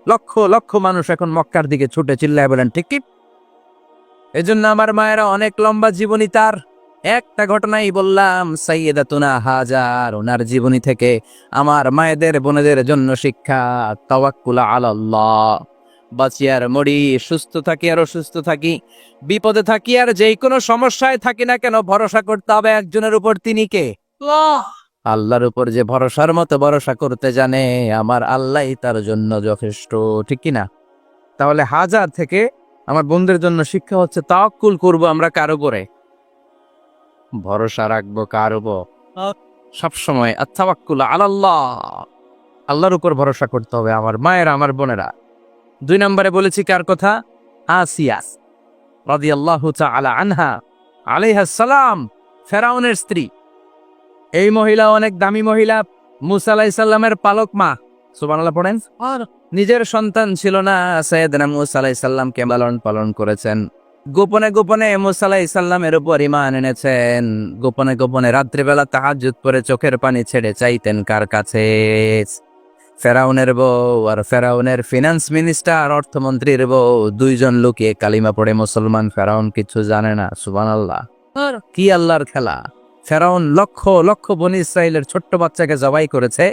লক্ষ লক্ষ মানুষ এখন মক্কার দিকে ছুটে চিল্লায় বলেন, ঠিক কি? এজন্য আমার মায়েরা অনেক লম্বা জীবনী। তার একটা ঘটনাই বললাম, সাইয়্যিদাতুনা হাজার, ওনার জীবনী থেকে আমার মায়েদের বোনেদের জন্য শিক্ষা। তাওয়াক্কুল আলাল্লাহ। বাঁচি আর মরি, সুস্থ থাকি আর অসুস্থ থাকি, বিপদে থাকি আর যেই কোনো সমস্যায় থাকি না কেন, ভরসা করতে হবে একজনের উপর। তিনি কে? আল্লাহর উপর যে ভরসার মতো ভরসা করতে জানে, আমার আল্লাহই তার জন্য যথেষ্ট। ঠিক কিনা? তাহলে হাজার থেকে আমার বন্ধুদের জন্য শিক্ষা হচ্ছে, তাওয়াক্কুল করব আমরা কার উপরে? ভরসা রাখবো কার উপর? সবসময় আত-তাওয়াক্কুল আলাল্লাহ, আল্লাহর উপর ভরসা করতে হবে। আমার মায়েরা, আমার বোনেরা। 2 নম্বরে বলেছি কার কথা? আসিয়া রাদিয়াল্লাহু তাআলা আনহা আলাইহাস সালাম, ফেরাউনের স্ত্রী। এই মহিলা অনেক দামি মহিলা, মুসা আলাইহিস সালামের পালক মা। সুবহানাল্লাহ পড়েন। আর নিজের সন্তান ছিল না, সাইয়েদনা মুসা আলাইহিস সালামকে লালন পালন করেছেন। গোপনে গোপনে মুসা আলাইহিস সালামের উপর ঈমান এনেছেন। গোপনে গোপনে রাত্রিবেলা তাহাজ্জুদ পড়ে চোখের পানি ছেড়ে চাইতেন কার কাছে? ফেরাউনের বউ আর ফেরাউনের ফিনান্স মিনিস্টার, অর্থমন্ত্রীর বউ, 2 জন লুকিয়ে কালিমা পড়ে মুসলমান। ফেরাউন কিছু জানে না। সুবহানাল্লাহ। কি আল্লাহর খেলা! ফেরাউন লক্ষ লক্ষ বনী ইসরাইলের ছোট্ট বাচ্চাকে জবাই করেছে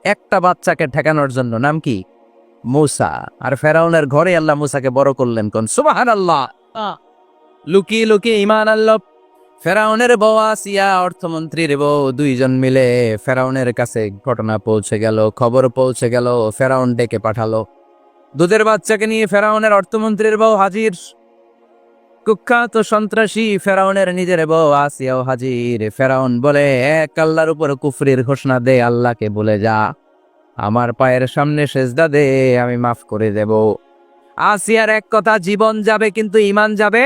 একটা বাচ্চাকে ঠেকানোর জন্য। নাম কি? মুসা। আর ফেরাউনের ঘরে আল্লাহ মুসাকে বড় করলেন। কোন? সুবহানাল্লাহ। লুকিয়ে লুকিয়ে ঈমান আনলো। ফেরাউনের বউ আসিয়া অর্থমন্ত্রীর বউ দুইজন মিলে ফেরাউনের কাছে ঘটনা পৌঁছে গেল, খবর পৌঁছে গেল, ফেরাউন ডেকে পাঠালো। দুধের বাচ্চাকে নিয়ে ফেরাউনের অর্থমন্ত্রীর বউ হাজির। কুখ্যাত সন্ত্রাসী ফেরাউনের নিজের বউ আসিয়াও হাজির। ফেরাউন বলে, এক আল্লাহর উপর কুফরির ঘোষণা দে, আল্লাহকে বলে যা, আমার পায়ের সামনে সেজদা দে, আমি মাফ করে দেব। আসিয়ার এক কথা, জীবন যাবে কিন্তু ঈমান যাবে।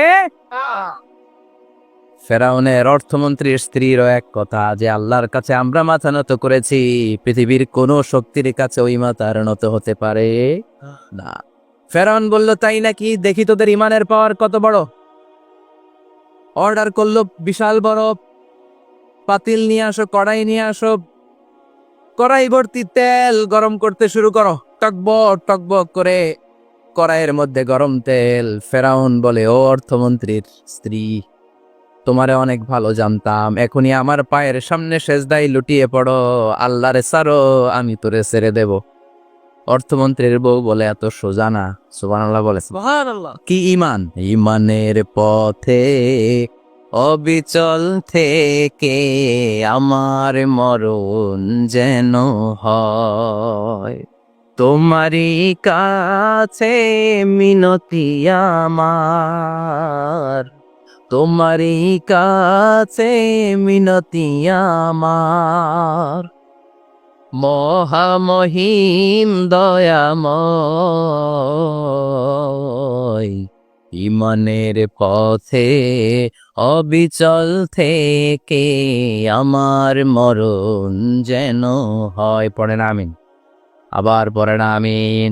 ফেরাউনের অর্থমন্ত্রীর স্ত্রীরও এক কথা, যে আল্লাহর কাছে আমরা মাথা নত করেছি, পৃথিবীর কোন শক্তির কাছে ওই মাথার নত হতে পারে না। ফেরাউন বলল, তাই নাকি? দেখি তোদের ঈমানের পাওয়ার কত বড়। অর্ডার করলো, বিশাল বড় পাতিল নিয়ে আসো, কড়াই নিয়ে আসো, কড়াই ভর্তি তেল গরম করতে শুরু করো। টকবক টকবক করে কড়াইয়ের মধ্যে গরম তেল। ফেরাউন বলে, ও অর্থমন্ত্রীর স্ত্রী, তোমারে অনেক ভালো জানতাম, এখনই আমার পায়ের সামনে সেজদায় লুটিয়ে পড়ো, আল্লাহরে ছাড়ো, আমি তোরে ছেড়ে দেব। অর্থমন্ত্রীর বউ বলে, এত সোজা না। সুবহানাল্লাহ বলে। সুবহানাল্লাহ। কি ঈমান? ঈমানের পথে অবিচল থেকে আমার মরণ যেন হয়, তোমারই কাছে মিনতি আমার, তোমারই কাছে মিনতি আমার, মহামহিম দয়াময়, ঈমানের পথে অবিচল থেকে আমার মরণ যেন হয়। পড়েন আমিন। আবার পড়েন আমিন।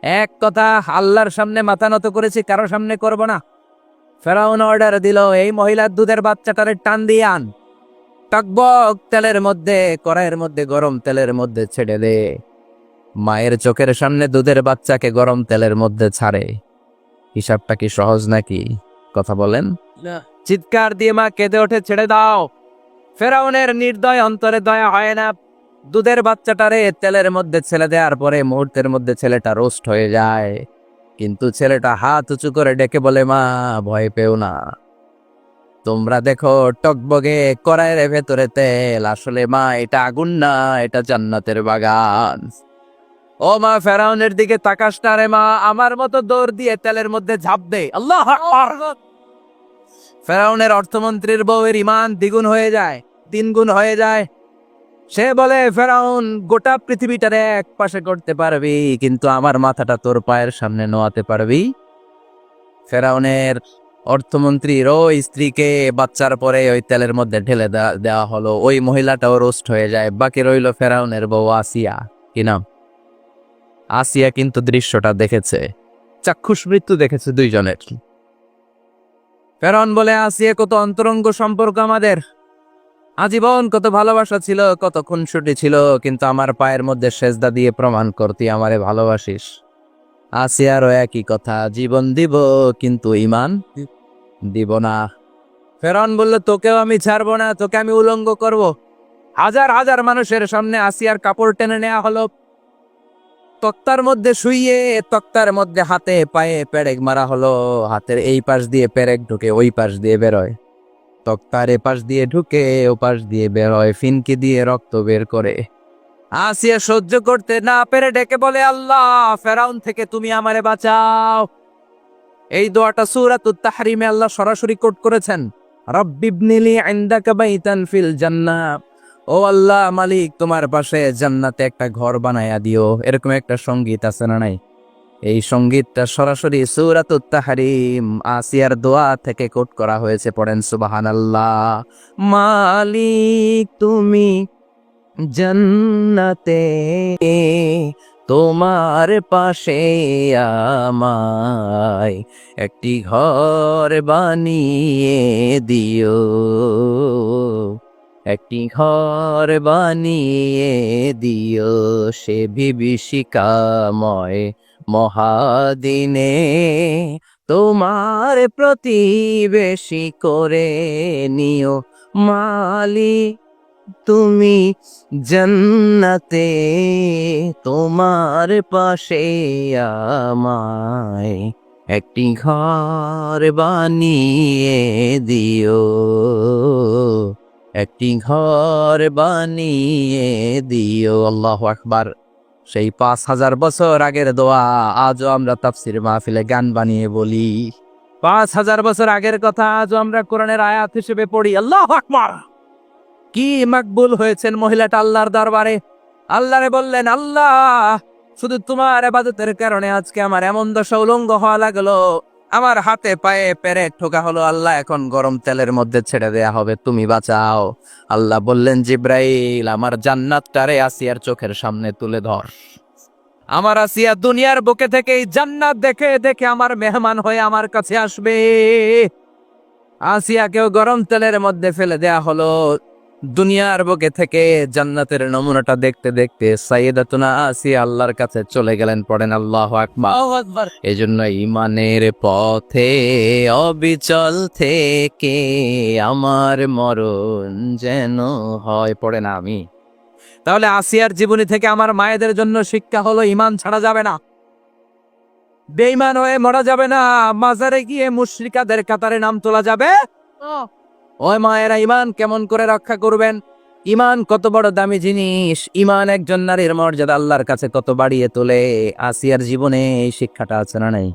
এক কথা, আল্লাহর সামনে মাথা নত করেছি, কারো সামনে করব না। ফেরাউন অর্ডার দিল, এই মহিলার দুধের বাচ্চাটারে টান দিয়ে আন, টকবক তেলের মধ্যে, কড়াইয়ের মধ্যে গরম তেলের মধ্যে ছেড়ে দে। মায়ের চোখের সামনে দুধের বাচ্চাকে গরম তেলের মধ্যে ছাড়ে। হিসাবটা কি সহজ নাকি? কথা বলেন। চিৎকার দিয়ে মা কেঁদে ওঠে, ছেড়ে দাও। ফেরাউনের নির্দয় অন্তরে দয়া হয় না। দুধের বাচ্চাটারে তেলের মধ্যে ছেড়ে দেওয়ার পরে মুহূর্তের মধ্যে ছেলেটা রোস্ট হয়ে যায়। কিন্তু ছেলেটা হাত উঁচু করে ডেকে বলে, মা ভয় পেও না, তোমরা দেখো টকবগে কড়াইয়ের ভেতরে তেল, আসলে মা এটা আগুন না, এটা জান্নাতের বাগান। ও মা, ফেরাউনের দিকে তাকাস না রে মা, আমার মতো দৌড় দিয়ে তেলের মধ্যে ঝাঁপ দে। আল্লাহু আকবার। ফেরাউনের অর্থমন্ত্রীর বউয়ের ঈমান দ্বিগুণ হয়ে যায়, তিনগুণ হয়ে যায়। সে বলে, ফেরাউন, গোটা পৃথিবীটারে এক পাশে করতে পারবি, কিন্তু আমার মাথাটা তোর পায়ের সামনে নোয়াতে পারবি? ফেরাউনের অর্থমন্ত্রীর ওই স্ত্রীকে বাচ্চার পরে ওই তেলের মধ্যে ঢেলে দেওয়া হলো। ওই মহিলাটাও রোস্ট হয়ে যায়। বাকি রইল ফেরাউনের বউ আসিয়া। কি নাম? আসিয়া কিন্তু দৃশ্যটা দেখেছে, চাক্ষুষ মৃত্যু দেখেছে দুইজনের। ফেরাউন বলে, আসিয়া, কত অন্তরঙ্গ সম্পর্ক আমাদের, আজীবন কত ভালোবাসা ছিল, কত খুনসুটি ছিল, কিন্তু আমার পায়ের মধ্যে সেজদা দিয়ে প্রমাণ কর তুই আমারে ভালোবাসিস। আসিয়ারও একই কথা, জীবন দিব কিন্তু ঈমান দিব না। ফেরাউন বলল, তোকেও আমি ছাড়বো না, তোকে আমি উলঙ্গ করব। হাজার হাজার মানুষের সামনে আসিয়ার কাপড় টেনে নেওয়া হলো, তক্তার মধ্যে শুইয়ে তক্তার মধ্যে হাতে পায়ে পেরেক মারা হলো। হাতের এই পাশ দিয়ে পেরেক ঢুকে ওই পাশ দিয়ে বেরোয়, তক্তার এ পাশ দিয়ে ঢুকে ও পাশ দিয়ে বেরোয়, ফিনকি দিয়ে রক্ত বের করে। আসিয়া সহ্য করতে না পেরে ডেকে বলে, আল্লাহ, ফেরাউন থেকে তুমি আমারে বাঁচাও। এই দোয়াটা সূরাতুত তাহরিমে আল্লাহ সরাসরি কোট করেছেন, রাব্বিবনিলি ইনদাকা বাইতান ফিল জান্নাহ। ও আল্লাহ মালিক, তোমার পাশে জান্নাতে একটা ঘর বানায়া দিও। এরকম একটা সঙ্গীত আছে না নাই? এই সঙ্গীতটা সরাসরি সূরাতুত তাহরিম আসিয়ার দোয়া থেকে কোট করা হয়েছে। পড়েন সুবহানাল্লাহ। মালিক তুমি জান্নাতে, তোমার পাশে আমায় একটি ঘর বানিয়ে দিও, একটি ঘর বানিয়ে দিও, সে বিভীষিকাময় মহাদিনে তোমার প্রতিবেশী করে নিও। মালিক তুমি জান্নাতে, তোমার পাশে আমায় একটি ঘর বানিয়ে দিও, একটি ঘর বানিয়ে দিও। আল্লাহু আকবার। সেই 5,000 বছর আগের দোয়া আজও আমরা তাফসির মাহফিলে গান বানিয়ে বলি। 5,000 বছর আগের কথা আজও আমরা কোরআনের আয়াত হিসেবে পড়ি। আল্লাহু আকবার। কি মাকবুল হয়েছেন মহিলাটা আল্লাহর দরবারে। আল্লাহরে বললেন, আল্লাহ শুধু তোমার ইবাদতের কারণে আজকে আমার এমন দশা উলঙ্গ হওয়া লাগলো, আমার হাতে পায়ে পেরেক ঠোকা হলো। আল্লাহ এখন গরম তেলের মধ্যে ছেড়ে দেয়া হবে, তুমি বাঁচাও। আল্লাহ বললেন, জিব্রাইল আমার জান্নাতটারে আসিয়ার চোখের সামনে তুলে ধর। আমার আসিয়া দুনিয়ার বুকে থেকে এই জান্নাত দেখে দেখে আমার মেহমান হয়ে আমার কাছে আসবে। আসিয়াকেও গরম তেলের মধ্যে ফেলে দেয়া হলো। দুনিয়ার বুকে থেকে জান্নাতের নমুনাটা দেখতে দেখতে সাইয়েদাতুনা আসিয়া আল্লাহর কাছে চলে গেলেন। পড়েন আল্লাহু আকবার। এজন্য ইমানের পথে অবিচল থেকে আমার মরণ যেন হয়। পড়েন আমি। তাহলে আসিয়ার জীবনী থেকে আমার মায়েদের জন্য শিক্ষা হলো, ইমান ছাড়া যাবে না, বেঈমান হয়ে মরা যাবে না, মাজারে গিয়ে মুশরিকাদের কাতারে নাম তোলা যাবে। ওই মায়েরা ইমান কেমন করে রক্ষা করবেন? ইমান কত বড় দামি জিনিস, ইমান একজন নারীর মর্যাদা আল্লাহর কাছে কত বাড়িয়ে তোলে। আসিয়ার জীবনে এই শিক্ষাটা আছে না নাই?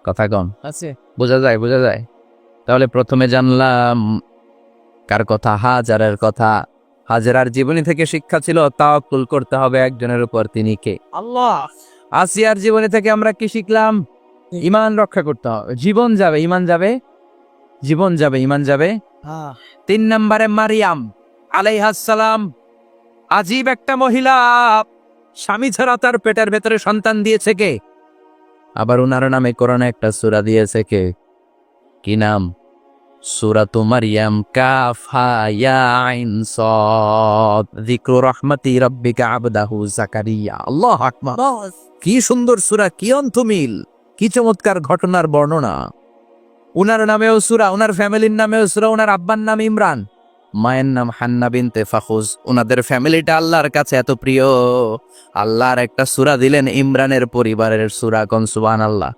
কথা কন আছে, বোঝা যায়, বোঝা যায়। তাহলে প্রথমে জানলাম কার কথা? হাজারের কথা। হাজারার জীবনী থেকে শিক্ষা ছিল তাওয়াক্কুল করতে হবে একজনের উপর, তিনি কে? আল্লাহ। আসিয়ার জীবনী থেকে আমরা কি শিখলাম? ইমান রক্ষা করতে হবে। জীবন যাবে, ইমান যাবে, জীবন যাবে, ইমান যাবে। 3 নম্বরে মারিয়াম আলাইহিস সালাম, আজীব একটা মহিলা, স্বামী ছাড়া তার পেটের ভেতরে সন্তান দিয়েছে কে? আবার উনার নামে কোরআনে একটা সূরা দিয়েছে কে? কি নাম? সূরাতু মারইয়াম, কাফ হা ইয়া আইন সাদ, যিকরু রাহমাতি রাব্বিকা আবদাহু জাকারিয়া। আল্লাহু আকবার। কি সুন্দর সূরা, কি অন্তমিল, কি চমৎকার ঘটনার বর্ণনা। উনার নামেও সূরা, উনার ফ্যামিলির নামেও সূরা। উনার আব্বার নাম ইমরান, মায়ের নাম হান্না বিনতে ফাখুজ। উনাদের ফ্যামিলিটা আল্লাহর কাছে এত প্রিয়, আল্লাহর একটা সূরা দিলেন ইমরানের পরিবারের সূরা। কোন সুবহানাল্লাহ।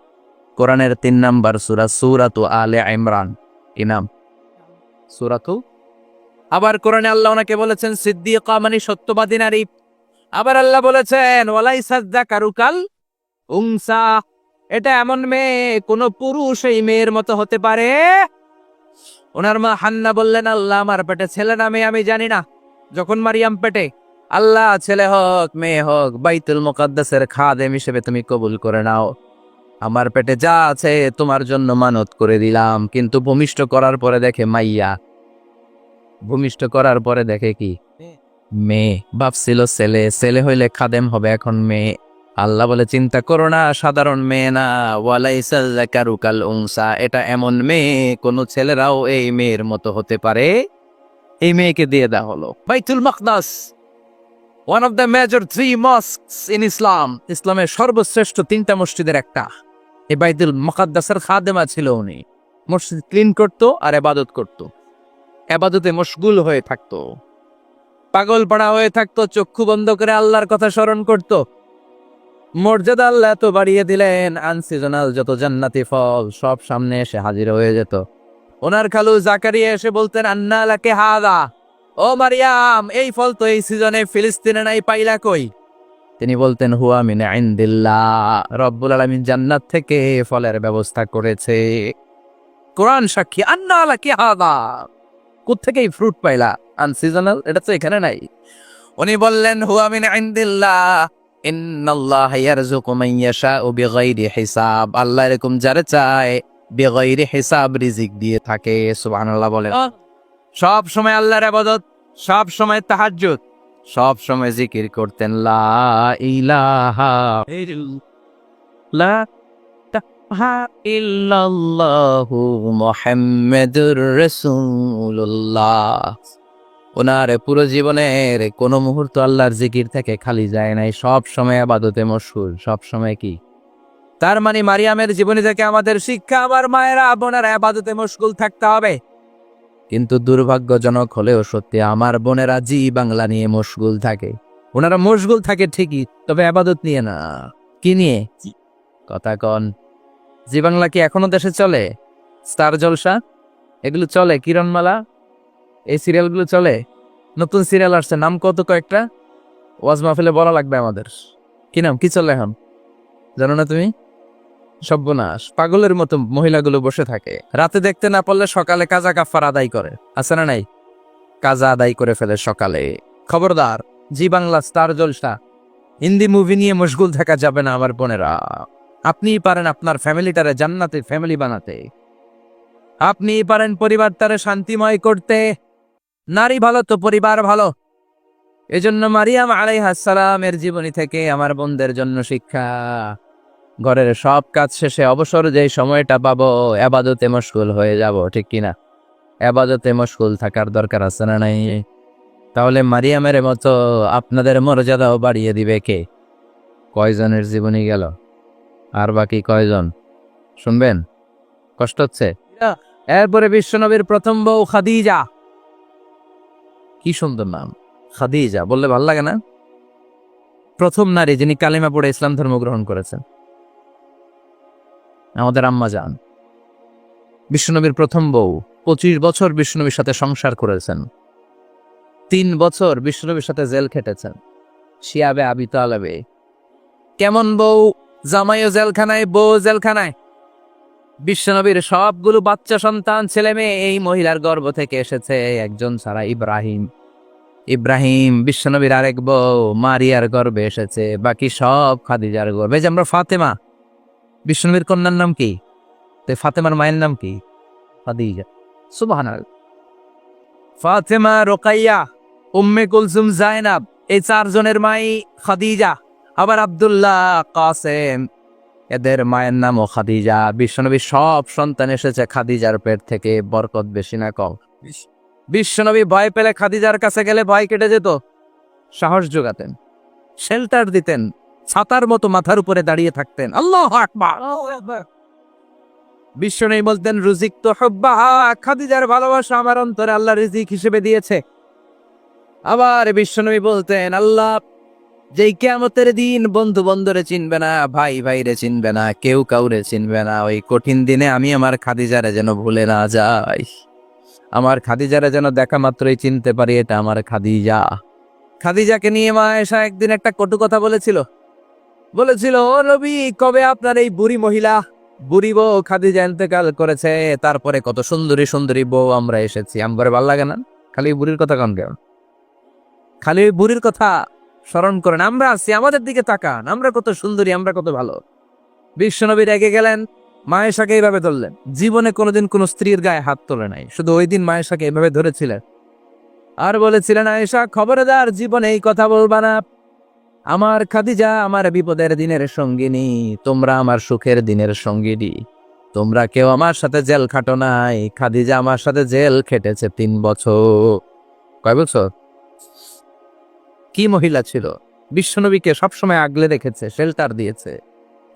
কোরআনের 3 নাম্বার সূরা, সূরাতু আলে ইমরান। কি নাম? সূরাতু। আবার কোরআনে আল্লাহ ওনাকে বলেছেন সিদ্দিকা, মানে সত্যবাদী নারী। আবার আল্লাহ বলেছেন ওয়ালাইসা যাকারু কাল উনসা, এটা এমন মেয়ে কোন পুরুষ এই মেয়ের মতো হতে পারে? ওনার মা হান্না বললেন, আল্লাহ আমার পেটে ছেলে না মেয়ে আমি জানি না। যখন মারিয়াম পেটে, আল্লাহ ছেলে হোক মেয়ে হোক বাইতুল মুকাদ্দাসের খাদেম হিসেবে তুমি কবুল করে নাও। আমার পেটে যা আছে তোমার জন্য মানত করে দিলাম। কিন্তু ভূমিষ্ঠ করার পরে দেখে মাইয়া, ভূমিষ্ঠ করার পরে দেখে কি? মেয়ে। ভাবছিল ছেলে, ছেলে হইলে খাদেম হবে, এখন মেয়ে। আল্লাহ বলে চিন্তা করো না, সাধারণ মেয়ে না। ওয়ালাইসা যাকারু কাল উনসা, এটা এমন মেয়ে কোন ছেলেরাও এই মেয়ের মতো হতে পারে। এই মেয়েকে দিয়ে দেওয়া হলো Baitul Maqdis, one of the major 3 mosques in Islam. ইসলামের সর্বশ্রেষ্ঠ 3টা মসজিদের একটা। এই বাইতুল মুকাদ্দাসের খাদেমা ছিল উনি। মসজিদ ক্লিন করতো আর ইবাদত করতো, ইবাদতে মশগুল হয়ে থাকতো, পাগল পাড়া হয়ে থাকতো, চক্ষু বন্ধ করে আল্লাহর কথা স্মরণ করত। মর্যাদা আল্লাহ এত বাড়িয়ে দিলেন, আনসিজনাল যত জান্নাতি ফল সব সামনে এসে হাজির হয়ে যেত। ওনার খালু জাকারিয়া এসে বলতেন, আন্না লাকে হাদা, ও মারিয়াম এই ফল তো এই সিজনে ফিলিস্তিনে নাই, পাইলা কই? তিনি বলতেন, হুয়া মিন ইনদিল্লাহ, রব্বুল আলামিন জান্নাত থেকে ফলের ব্যবস্থা করেছে। কোরআন সাক্ষী, আন্না লাকে হাদা, কোত্থেকে এই ফ্রুট পাইলা? আনসিজনাল, এটা তো এখানে নাই। উনি বললেন, হুয়া মিন ইনদিল্লাহ, ইন্নাল্লাহ ইয়ারযুকু মান ইয়াশাউ বিগাইরি হিসাব, আল্লাহ এরকম যারে চায় বিগাইরি হিসাব রিজিক দিয়ে থাকে। সুবহানাল্লাহ বলেন। সব সময় আল্লাহর ইবাদত, সব সময় তাহাজ্জুদ, সব সময় জিকির করতেন, লা ইলাহা ইল্লাল্লাহু মুহাম্মাদুর রাসূলুল্লাহ। ওনার পুরো জীবনের কোন মুহূর্ত আল্লাহর জিকির থেকে খালি যায় নাই, সব সময় ইবাদতে মশগুল, সব সময় কি? তার মানে মারিয়ামের জীবনী থেকে আমাদের শিক্ষা, আমার মায়েরা বোনেরা ইবাদতে মশগুল থাকতে হবে। কিন্তু দুর্ভাগ্যজনক হলেও সত্যি, আমার বোনেরা জি বাংলা নিয়ে মশগুল থাকে। ওনারা মশগুল থাকে ঠিকই, তবে ইবাদত নিয়ে না। কি নিয়ে? কথা কন। জি বাংলা কি এখনো দেশে চলে? স্টার জলসা এগুলো চলে, কিরণমালা এই সিরিয়ালগুলো চলে। নতুন সিরিয়াল আসছে, নাম কত কয়েকটা, ওয়াজ মাহফিলে বলা লাগবে আমাদের। কি নাম, কি চলে এখন জানো না তুমি? সর্বনাশ, পাগলের মতো মহিলাগুলো বসে থাকে, রাতে দেখতে না পারলে সকালে কাজা কাফার আদায় করে, আছে না নাই? কাজা আদায় করে ফেলে সকালে। খবরদার, জি বাংলা স্টার জলসা হিন্দি মুভি নিয়ে মশগুল থাকা যাবে না আমার বোনেরা। আপনিই পারেন আপনার ফ্যামিলিটারে জান্নাতে ফ্যামিলি বানাতে, আপনিই পারেন পরিবারটারে শান্তিময় করতে। নারী ভালো তো পরিবার ভালো। এজন্য মারিয়াম আলাইহিস সালামের জীবনী থেকে আমার বোনদের জন্য শিক্ষা। ঘরের সব কাজ শেষে অবসর যে সময়টা পাবো, এবাদতে মশগুল হয়ে যাব, ঠিক কিনা? এবাদতে মশগুল থাকার দরকার আছে না নাই? তাহলে মারিয়ামের মতো আপনাদের মর্যাদাও বাড়িয়ে দিবে কে? কয়জনের জীবনী গেল, আর বাকি কয়জন শুনবেন? কষ্ট হচ্ছে। এরপরে বিশ্বনবীর প্রথম বউ খাদিজা। কি সুন্দর নাম, খাদিজা বললে ভাল লাগে না? প্রথম নারী যিনি কালিমা পড়ে ইসলাম ধর্ম গ্রহণ করেছেন, আমাদের আম্মা জান। বিশ্বনবীর প্রথম বউ, 25 বছর বিশ্বনবীর সাথে সংসার করেছেন, 3 বছর বিশ্বনবীর সাথে জেল খেটেছেন, শিয়াবে আবি তালেবে। কেমন বউ, জামাইও জেলখানায়, বউ জেলখানায়। বিশ্বনবীর সবগুলো বাচ্চা সন্তান ছেলে মেয়ে এই মহিলার গর্ভ থেকে এসেছে, একজন ছাড়া, ইব্রাহিম। ইব্রাহিম বিশ্বনবীর আরেক বউ মারিয়ার গর্ভে এসেছে, বাকি সব খাদিজার গর্ভে। যে আমরা ফাতেমা, বিশ্বনবীর কন্যার নাম কি? তো ফাতেমার মায়ের নাম কি? খাদিজা। সুবহানাল্লাহ। ফাতেমা, রোকাইয়া, উম্মে কুলসুম, জায়নাব, এই 4 জনের মাই খাদিজা। আবার আব্দুল্লাহ, কাসেম, এদের মায়ের নামও খাদিজা। বিশ্বনবী সব সন্তান এসেছে খাদিজার পেট থেকে। বরকত বেশি না কম? বিশ্বনবী ভয় পেলে খাদিজার কাছে গেলে ভয় কেটে যেত, সাহস যোগাতেন, শেল্টার দিতেন, ছাতার মতো মাথার উপরে দাঁড়িয়ে থাকতেন। আল্লাহু আকবার। বিশ্বনবী বলতেন, রুজিক তো হুব্বাহা, খাদিজার ভালোবাসা আমার অন্তরে আল্লাহ রিজিক হিসেবে দিয়েছে। আবার বিশ্বনবী বলতেন, আল্লাহ যেই কিয়ামতের দিন বন্ধু বন্ধুরে চিনবে না, ভাই ভাইরে চিনবে না, কেউ কাউরে চিনবে না, ওই কঠিন দিনে আমি আমার খাদিজারে যেন ভুলে না যাই, আমার খাদিজারে যেন দেখা মাত্রই চিনতে পারি এটা আমার খাদিজা। খাদিজাকে নিয়ে মা আয়েশা একদিন একটা কটু কথা বলেছিল, ও নবী, কবে আপনার এই বুড়ি মহিলা, বুড়ি বউ খাদিজা ইন্তেকাল করেছে, তারপরে কত সুন্দরী সুন্দরী বউ আমরা এসেছি, আমার ভাল লাগে না? খালি বুড়ির কথা কন কেন? খালি বুড়ির কথা স্মরণ করেন। আমরা আছি, আমাদের দিকে তাকান, আমরা কত সুন্দরী, আমরা কত ভালো। বিশ্বনবী রেগে গেলেন, মায়েশাকে এইভাবে ধরলেন। জীবনে কোনোদিন কোন স্ত্রীর গায়ে হাত তোলে নাই, শুধু ওই দিন মায়েশাকে এইভাবে ধরেছিলেন আর বলেছিলেন, আয়েশা খবরদার জীবনে এই কথা বলবা না, আমার খাদিজা আমার বিপদের দিনের সঙ্গিনী, তোমরা আমার সুখের দিনের সঙ্গিনী, তোমরা কেউ আমার সাথে জেল খাটো নাই, খাদিজা আমার সাথে জেল খেটেছে 3 বছর। কয় বছর? কি মহিলা ছিল, বিশ্বনবীকে সবসময় আগলে রেখেছে, শেল্টার দিয়েছে,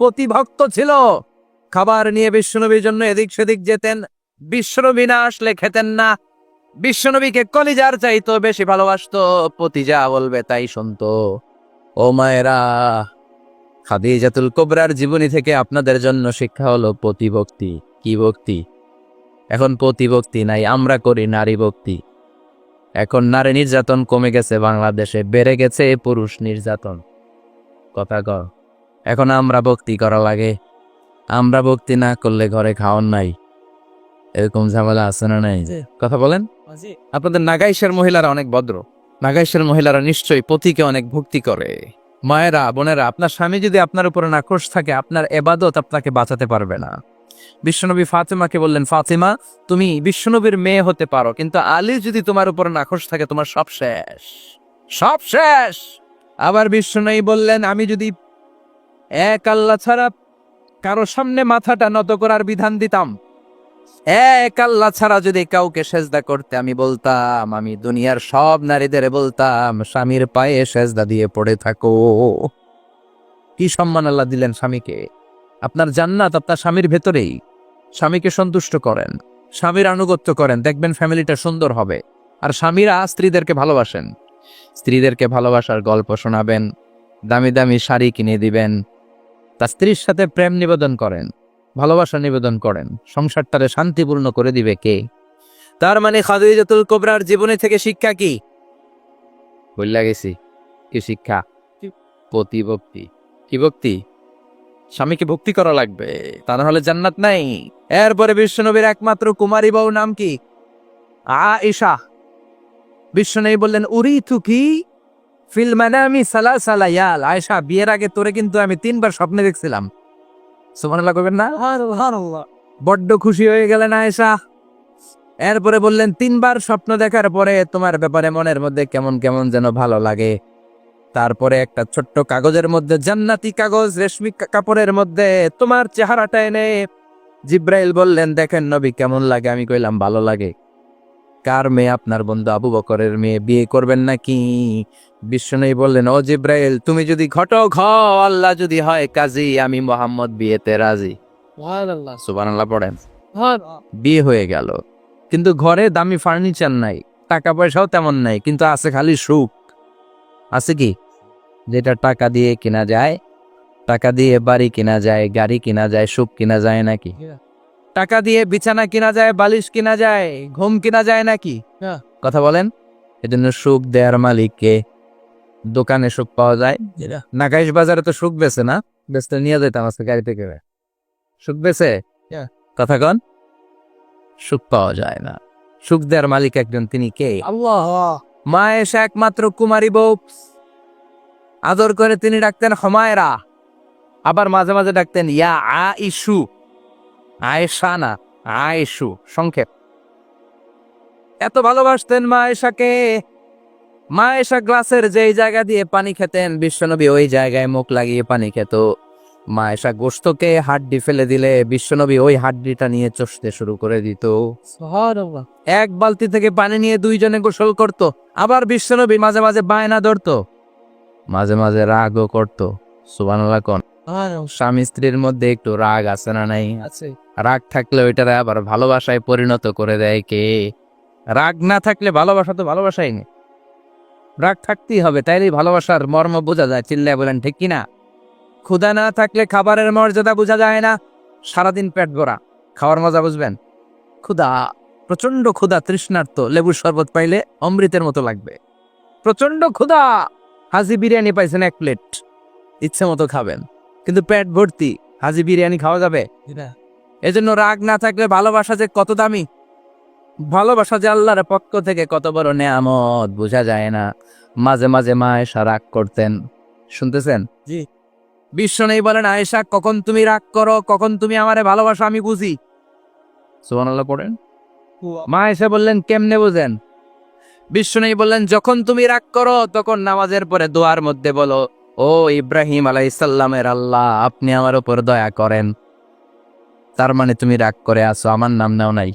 প্রতিভক্ত ছিল। খাবার নিয়ে বিশ্বনবীর জন্য এদিক সেদিক যেতেন, বিশ্বনবী না আসলে খেতেন না। বিশ্বনবীকে কলিজার চাইতো বেশি ভালোবাসতো, পতি যা বলবে তাই শুনতো। ও মায়েরা, খাদিজাতুল কুবরার জীবনী থেকে আপনাদের জন্য শিক্ষা হলো প্রতিভক্তি। কি ভক্তি? এখন প্রতিভক্তি নাই, আমরা করি নারী ভক্তি। এখন নারী নির্যাতন কমে গেছে বাংলাদেশে, বেড়ে গেছে পুরুষ নির্যাতন। কথা কর, এখন আমরা ভক্তি করা লাগে, আমরা ভক্তি না করলে ঘরে খাওয়ান নাই, এরকম ঝামেলা আছে না নাই? কথা বলেন। আপনাদের নাগাইশের মহিলারা অনেক ভদ্র, নাগাইশের মহিলারা নিশ্চয়ই পতিকে অনেক ভক্তি করে। মায়েরা, বোনেরা, আপনার স্বামী যদি আপনার উপরে নাখোশ থাকে, আপনার এবাদত আপনাকে বাঁচাতে পারবে না। বিশ্বনবী ফাতেমাকে বললেন, ফাতেমা তুমি বিশ্বনবীর মেয়ে হতে পারো, কিন্তু আলী যদি তোমার উপরে নাখোশ থাকে, তোমার সব শেষ, সব শেষ। আবার বিশ্বনবী বললেন, আমি যদি এক আল্লাহ ছাড়া কারো সামনে মাথাটা নত করার বিধান দিতাম, এক আল্লাহ ছাড়া যদি কাউকে সেজদা করতে আমি বলতাম, আমি দুনিয়ার সব নারীদের বলতাম স্বামীর পায়ে সেজদা দিয়ে পড়ে থাকো। কি সম্মান আল্লাহ দিলেন স্বামীকে। আপনার জান্নাত আপনার স্বামীর ভেতরেই। স্বামীকে সন্তুষ্ট করেন, স্বামীর আনুগত্য করেন, দেখবেন ফ্যামিলিটা সুন্দর হবে। আর স্বামীরা স্ত্রীদেরকে ভালোবাসেন, স্ত্রীদেরকে ভালোবাসার গল্প শোনাবেন, দামি দামি শাড়ি কিনে দিবেন, তার স্ত্রীর সাথে প্রেম নিবেদন করেন, ভালোবাসা নিবেদন করেন, সংসারটারে শান্তিপূর্ণ করে দিবে কে? তার মানে খাদিজাতুল কুবরার জীবনে থেকে শিক্ষা কি? বললা গেছি কি শিক্ষা? প্রতিভক্তি। কি ভক্তি? স্বামীকে ভক্তি করা লাগবে, তা না হলে জান্নাত নাই। এরপরে বিশ্বনবীর একমাত্র কুমারী বউ নাম কি? আয়েশা। বিশ্বনবী বললেন উরিতু কি ফিল মানামি সালাসা লায়াল। আয়েশা, বিয়ের আগে তোরে কিন্তু আমি 3 বার স্বপ্নে দেখছিলাম। সুবহানাল্লাহ কইবেন না? সুবহানাল্লাহ। বড্ড খুশি হয়ে গেলেন আয়েশা। এরপরে বললেন 3 বার স্বপ্ন দেখার পরে তোমার ব্যাপারে মনের মধ্যে কেমন কেমন যেন ভালো লাগে। তারপরে একটা ছোট্ট কাগজের মধ্যে, জান্নাতি কাগজ, রেশমি কাপড়ের মধ্যে তোমার চেহারাটা এনে জিব্রাইল বললেন দেখেন নবী কেমন লাগে। আমি কইলাম ভালো লাগে। কার মেয়ে? আপনার বন্ধু আবু বকরের মেয়ে, বিয়ে করবেন নাকি? বিশ্বনবী বললেন ও জিব্রাইল, তুমি যদি ঘটক হও, আল্লাহ যদি হয় কাজী, আমি মোহাম্মদ বিয়েতে রাজি। সুবহানাল্লাহ পড়েন। বিয়ে হয়ে গেল, কিন্তু ঘরে দামি ফার্নিচার নাই, টাকা পয়সাও তেমন নাই, কিন্তু আছে খালি সুখ। আছে কি? যেটা টাকা দিয়ে কেনা যায়, টাকা দিয়ে বাড়ি কেনা যায়, গাড়ি কেনা যায়, সুখ কেনা যায় নাকি? টাকা দিয়ে বিছানা কিনা যায়, বালিশ কিনা যায়, ঘুম কিনা যায় নাকি? কথা বলেন। এজন্য সুখ দেয়ার মালিককে। দোকানে সুখ পাওয়া যায়, নাগাইশ বাজারে তো সুখ বেছে না, বেচতে নিয়ে যেতাম আজকে গাড়ি থেকে। সুখ বেছে? কথা কন। সুখ পাওয়া যায় না। সুখ দেয়ার মালিক একজন, তিনি কে? আল্লাহ। মা এসে একমাত্র কুমারী বউ, আদর করে তিনি ডাকতেন হুমায়রা, আবার মাঝে মাঝে ডাকতেন ইয়া আইশু। আয়েশা না, আয়েশু, সংক্ষেপ। এত ভালোবাসতেন মা আয়েশাকে। মা আয়েশা গ্লাসের যেই জায়গা দিয়ে পানি খেতেন, বিশ্বনবী ওই জায়গায় মুখ লাগিয়ে পানি খেত। মা আয়েশা গোশতকে হাড্ডি ফেলে দিলে বিশ্বনবী ওই হাড্ডিটা নিয়ে চষতে শুরু করে দিত। সুবহানাল্লাহ। এক বালতি থেকে পানি নিয়ে দুইজনে গোসল করত। আবার বিশ্বনবী মাঝে মাঝে বায়না ধরতো, মাঝে মাঝে রাগও করত। সুবহানাল্লাহ কোন। স্বামী স্ত্রীর মধ্যে একটু রাগ আছে না নাই? আছে। রাগ থাকলে ওইটারে আবার ভালোবাসায় পরিণত করে দেয় কে? রাগ না থাকলে ভালোবাসা তো ভালোবাসাই নেই। রাগ থাকতেই হবে, তাইলেই ভালোবাসার মর্ম বোঝা যায়। চিল্লায় বলেন ঠিক কিনা? ক্ষুধা না থাকলে খাবারের মর্যাদা বোঝা যায় না। সারাদিন পেট ভরা, খাওয়ার মজা বুঝবেন? ক্ষুধা, প্রচন্ড ক্ষুধা, তৃষ্ণার্ত, লেবুর শরবত পাইলে অমৃতের মতো লাগবে। প্রচন্ড ক্ষুধা, হাজি বিরিয়ানি পাইছেন 1 প্লেট, ইচ্ছে মতো খাবেন, কিন্তু পেট ভর্তি, হাজি বিরিয়ানি খাওয়া যাবে? এজন্য রাগ না থাকলে ভালোবাসা যে কত দামি, ভালোবাসা যে আল্লাহর পক্ষ থেকে কত বড় নেয়ামত বোঝা যায় না। মাঝে মাঝে মা আয়েশা রাগ করতেন, শুনতেছেন? জি। বিশ্বনবী বলেন আয়েশা, কখন তুমি রাগ করো, কখন তুমি আমারে ভালোবাসো আমি বুঝি। সুবহানাল্লাহ পড়েন। মা আয়েশা বললেন কেমনে বুঝেন? বিশ্বনবী বললেন যখন তুমি রাগ করো তখন নামাজের পরে দোয়ার মধ্যে বলো, ও ইব্রাহিম আলাইহিস সালামের আল্লাহ, আপনি আমার উপর দয়া করেন। তার মানে তুমি রাগ করে আছো, আমার নাম নাও নাই।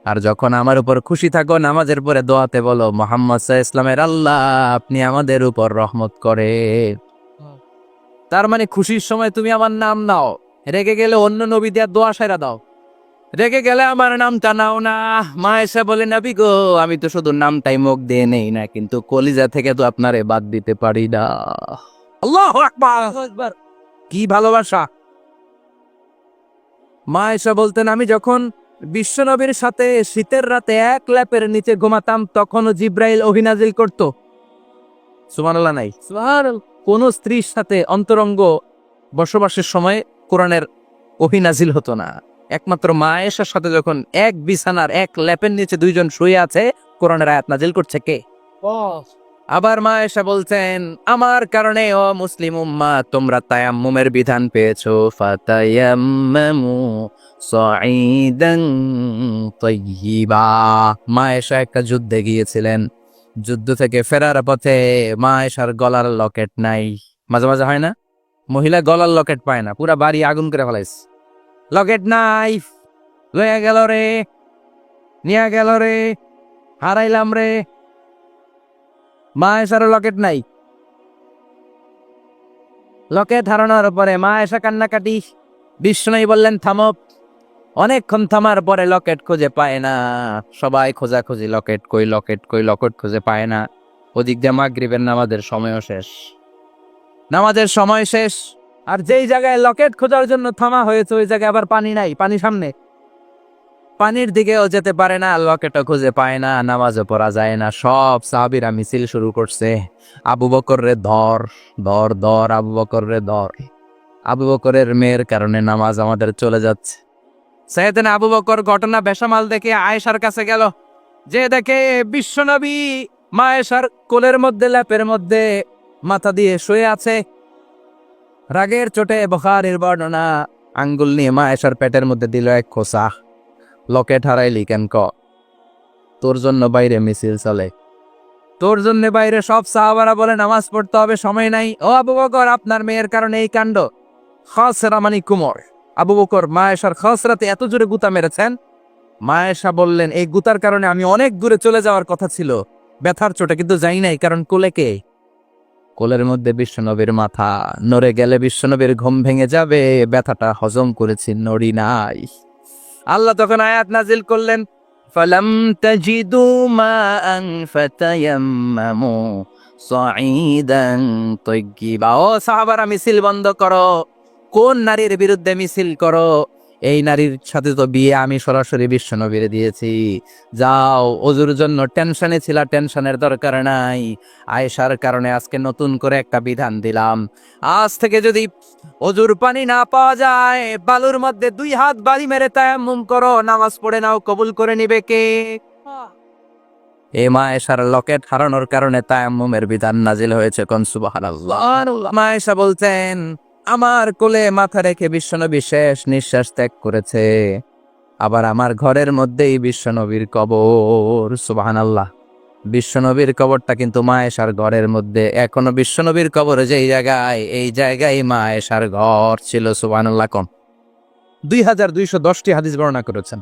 আর যখন আমার উপর খুশি থাকো নামাজের পরে দোয়াতে বলো, মুহাম্মদ সাল্লাল্লাহু আলাইহি ওয়াসাল্লামের আল্লাহ, আপনি আমাদের উপর রহমত করে। তার মানে খুশির সময় তুমি আমার নাম নাও, রেগে গেলে অন্য নবী দেওয়ার দোয়া সাইরা দাও, রেগে গেলে আমার নামটা নাও না। মা এসে বলে নবী গো, আমি তো শুধু নামটাই মুখ দিয়ে নেই না, কিন্তু কলিজা থেকে তো আপনারে বাদ দিতে পারি না। আল্লাহু আকবার। কি ভালোবাসা! মা এসে বলতেন আমি যখন বিশ্বনবীর সাথে শীতের রাতে এক ল্যাপের নিচে ঘুমাতাম, তখনও জিব্রাইল ওহী নাজিল করত। সুবহানাল্লাহ নাই? সুবহানাল্লাহ। কোন স্ত্রীর সাথে অন্তরঙ্গ বসবাসের সময় কোরআনের ওহী নাজিল হতো না। একমাত্র মা আয়েশার সাথে যখন এক বিছানার এক ল্যাপের নিচে দুইজন শুয়ে আছে, কোরআনের আয়াত নাজিল করছে কে? আবার মা আয়েশা বলছেন আমার কারণে ও মুসলিম উম্মাহ তোমরা তায়াম্মুমের বিধান পেয়েছো, ফাতায়াম্মামু সাঈদান তাইয়্যিবা। মা আয়েশা একটা যুদ্ধে গিয়েছিলেন, যুদ্ধ থেকে ফেরার পথে মা আয়েশার গলার লকেট নাই। মাঝে মাঝে হয় না, মহিলা গলার লকেট পায় না, পুরা বাড়ি আগুন করে ফেলাইছে, লকেট নাই, লইয়া গেল রে, নিয়া গেল রে, হারাইলাম রে। মা আয়েশার লকেট নাই। লকেট হারানোর পরে মা আয়েশা কান্নাকাটি। বিশ্বনবী বললেন থামো। অনেকক্ষণ থামার পরে লকেট খুঁজে পায় না, সবাই খোঁজাখুঁজি, লকেট কই, লকেট কই, লকেট খুঁজে পায় না। ওদিক দিয়ে মাগরিবের নামাজের সময়ও শেষ, নামাজের সময় শেষ। আর যেই জায়গায় লকেট খোঁজার জন্য থামা হয়েছে ওই জায়গায় আবার পানি নাই, পানি সামনে, পানির দিকেও যেতে পারে না, লকেটও খুঁজে পায় না, নামাজও পড়া যায় না। সব সাহাবীরা মিছিল শুরু করছে, আবু বকর রে ধর, ধর ধর, আবু বকর রে ধর। আবু বকরের মেয়ের কারণে নামাজ আমাদের চলে যাচ্ছে। সাইয়েদনা আবু বকর ঘটনা বেসামাল দেখে আয়েশার কাছে গেল, যে দেখে বিশ্বনবী মা আয়েশার কোলের মধ্যে, ল্যাপের মধ্যে মাথা দিয়ে শুয়ে আছে। রাগের চোটে বুখারীর বর্ণনা, আঙ্গুল নিয়ে মা আয়েশার পেটের মধ্যে দিল এক খোসা। লকেট হারাইলি কেন ক? তোর জন্য বাইরে মিছিল চলে, তোর জন্য বাইরে সব সাহাবারা বলে নামাজ পড়তে হবে, সময় নাই। ও আবু বকর, আপনার মেয়ের কারণে এই কাণ্ড। খাসরা মানে কুমর। আবু বকর মা আয়েশার খাসরাতে এত জোরে গুতা মেরেছেন, মা আয়েশা বললেন এই গুতার কারণে আমি অনেক দূরে চলে যাওয়ার কথা ছিল, ব্যথার চোটে, কিন্তু যাই নাই, কারণ কোলে কে? কোলের মধ্যে বিশ্বনবীর মাথা, নড়ে গেলে বিশ্বনবীর ঘুম ভেঙে যাবে, ব্যথাটা হজম করেছি, নড়ি নাই। আল্লাহ তখন আয়াত নাজিল করলেন, ফালাম তাজিদু মাআন ফাতায়াম্মামু সাঈদান তাইয়্যিবা। ও সাহাবারা, মিছিল বন্ধ করো। কোন নারীর বিরুদ্ধে মিছিল করো? এই নারীর সাথে তো বিয়ে আমি সরাসরি বিশ্বনবীরে দিয়েছি। যাও, অজুর জন্য টেনশনে ছিলা, টেনশনের দরকার নাই। আয়েশার কারণে আজকে নতুন করে একটা বিধান দিলাম, আজ থেকে যদি অজুর পানি না পাওয়া যায়, বালুর মধ্যে 2 হাত বাড়ি মেরে তায়াম্মুম করো, নামাজ পড়ে নাও, কবুল করে নিবে কে? এ মা আয়েশার লকেট হারানোর কারণে তায়াম্মুমের বিধান নাজিল হয়েছে। কোন সুবহানাল্লাহ। মা আয়েশা বলতেন, আমার কোলে মাথা রেখে বিশ্বনবী শেষ নিঃশ্বাস ত্যাগ করেছে, আবার আমার ঘরের মধ্যেই বিশ্বনবীর কবর। সুবহানাল্লাহ। বিশ্বনবীর কবরটা কিন্তু মা আয়েশার ঘরের মধ্যে। এখনো বিশ্বনবীর কবর যেই জায়গায়, এই জায়গায় মা আয়েশার ঘর ছিল। সুবহানাল্লাহ। কম 2210টি হাদিস বর্ণনা করেছেন।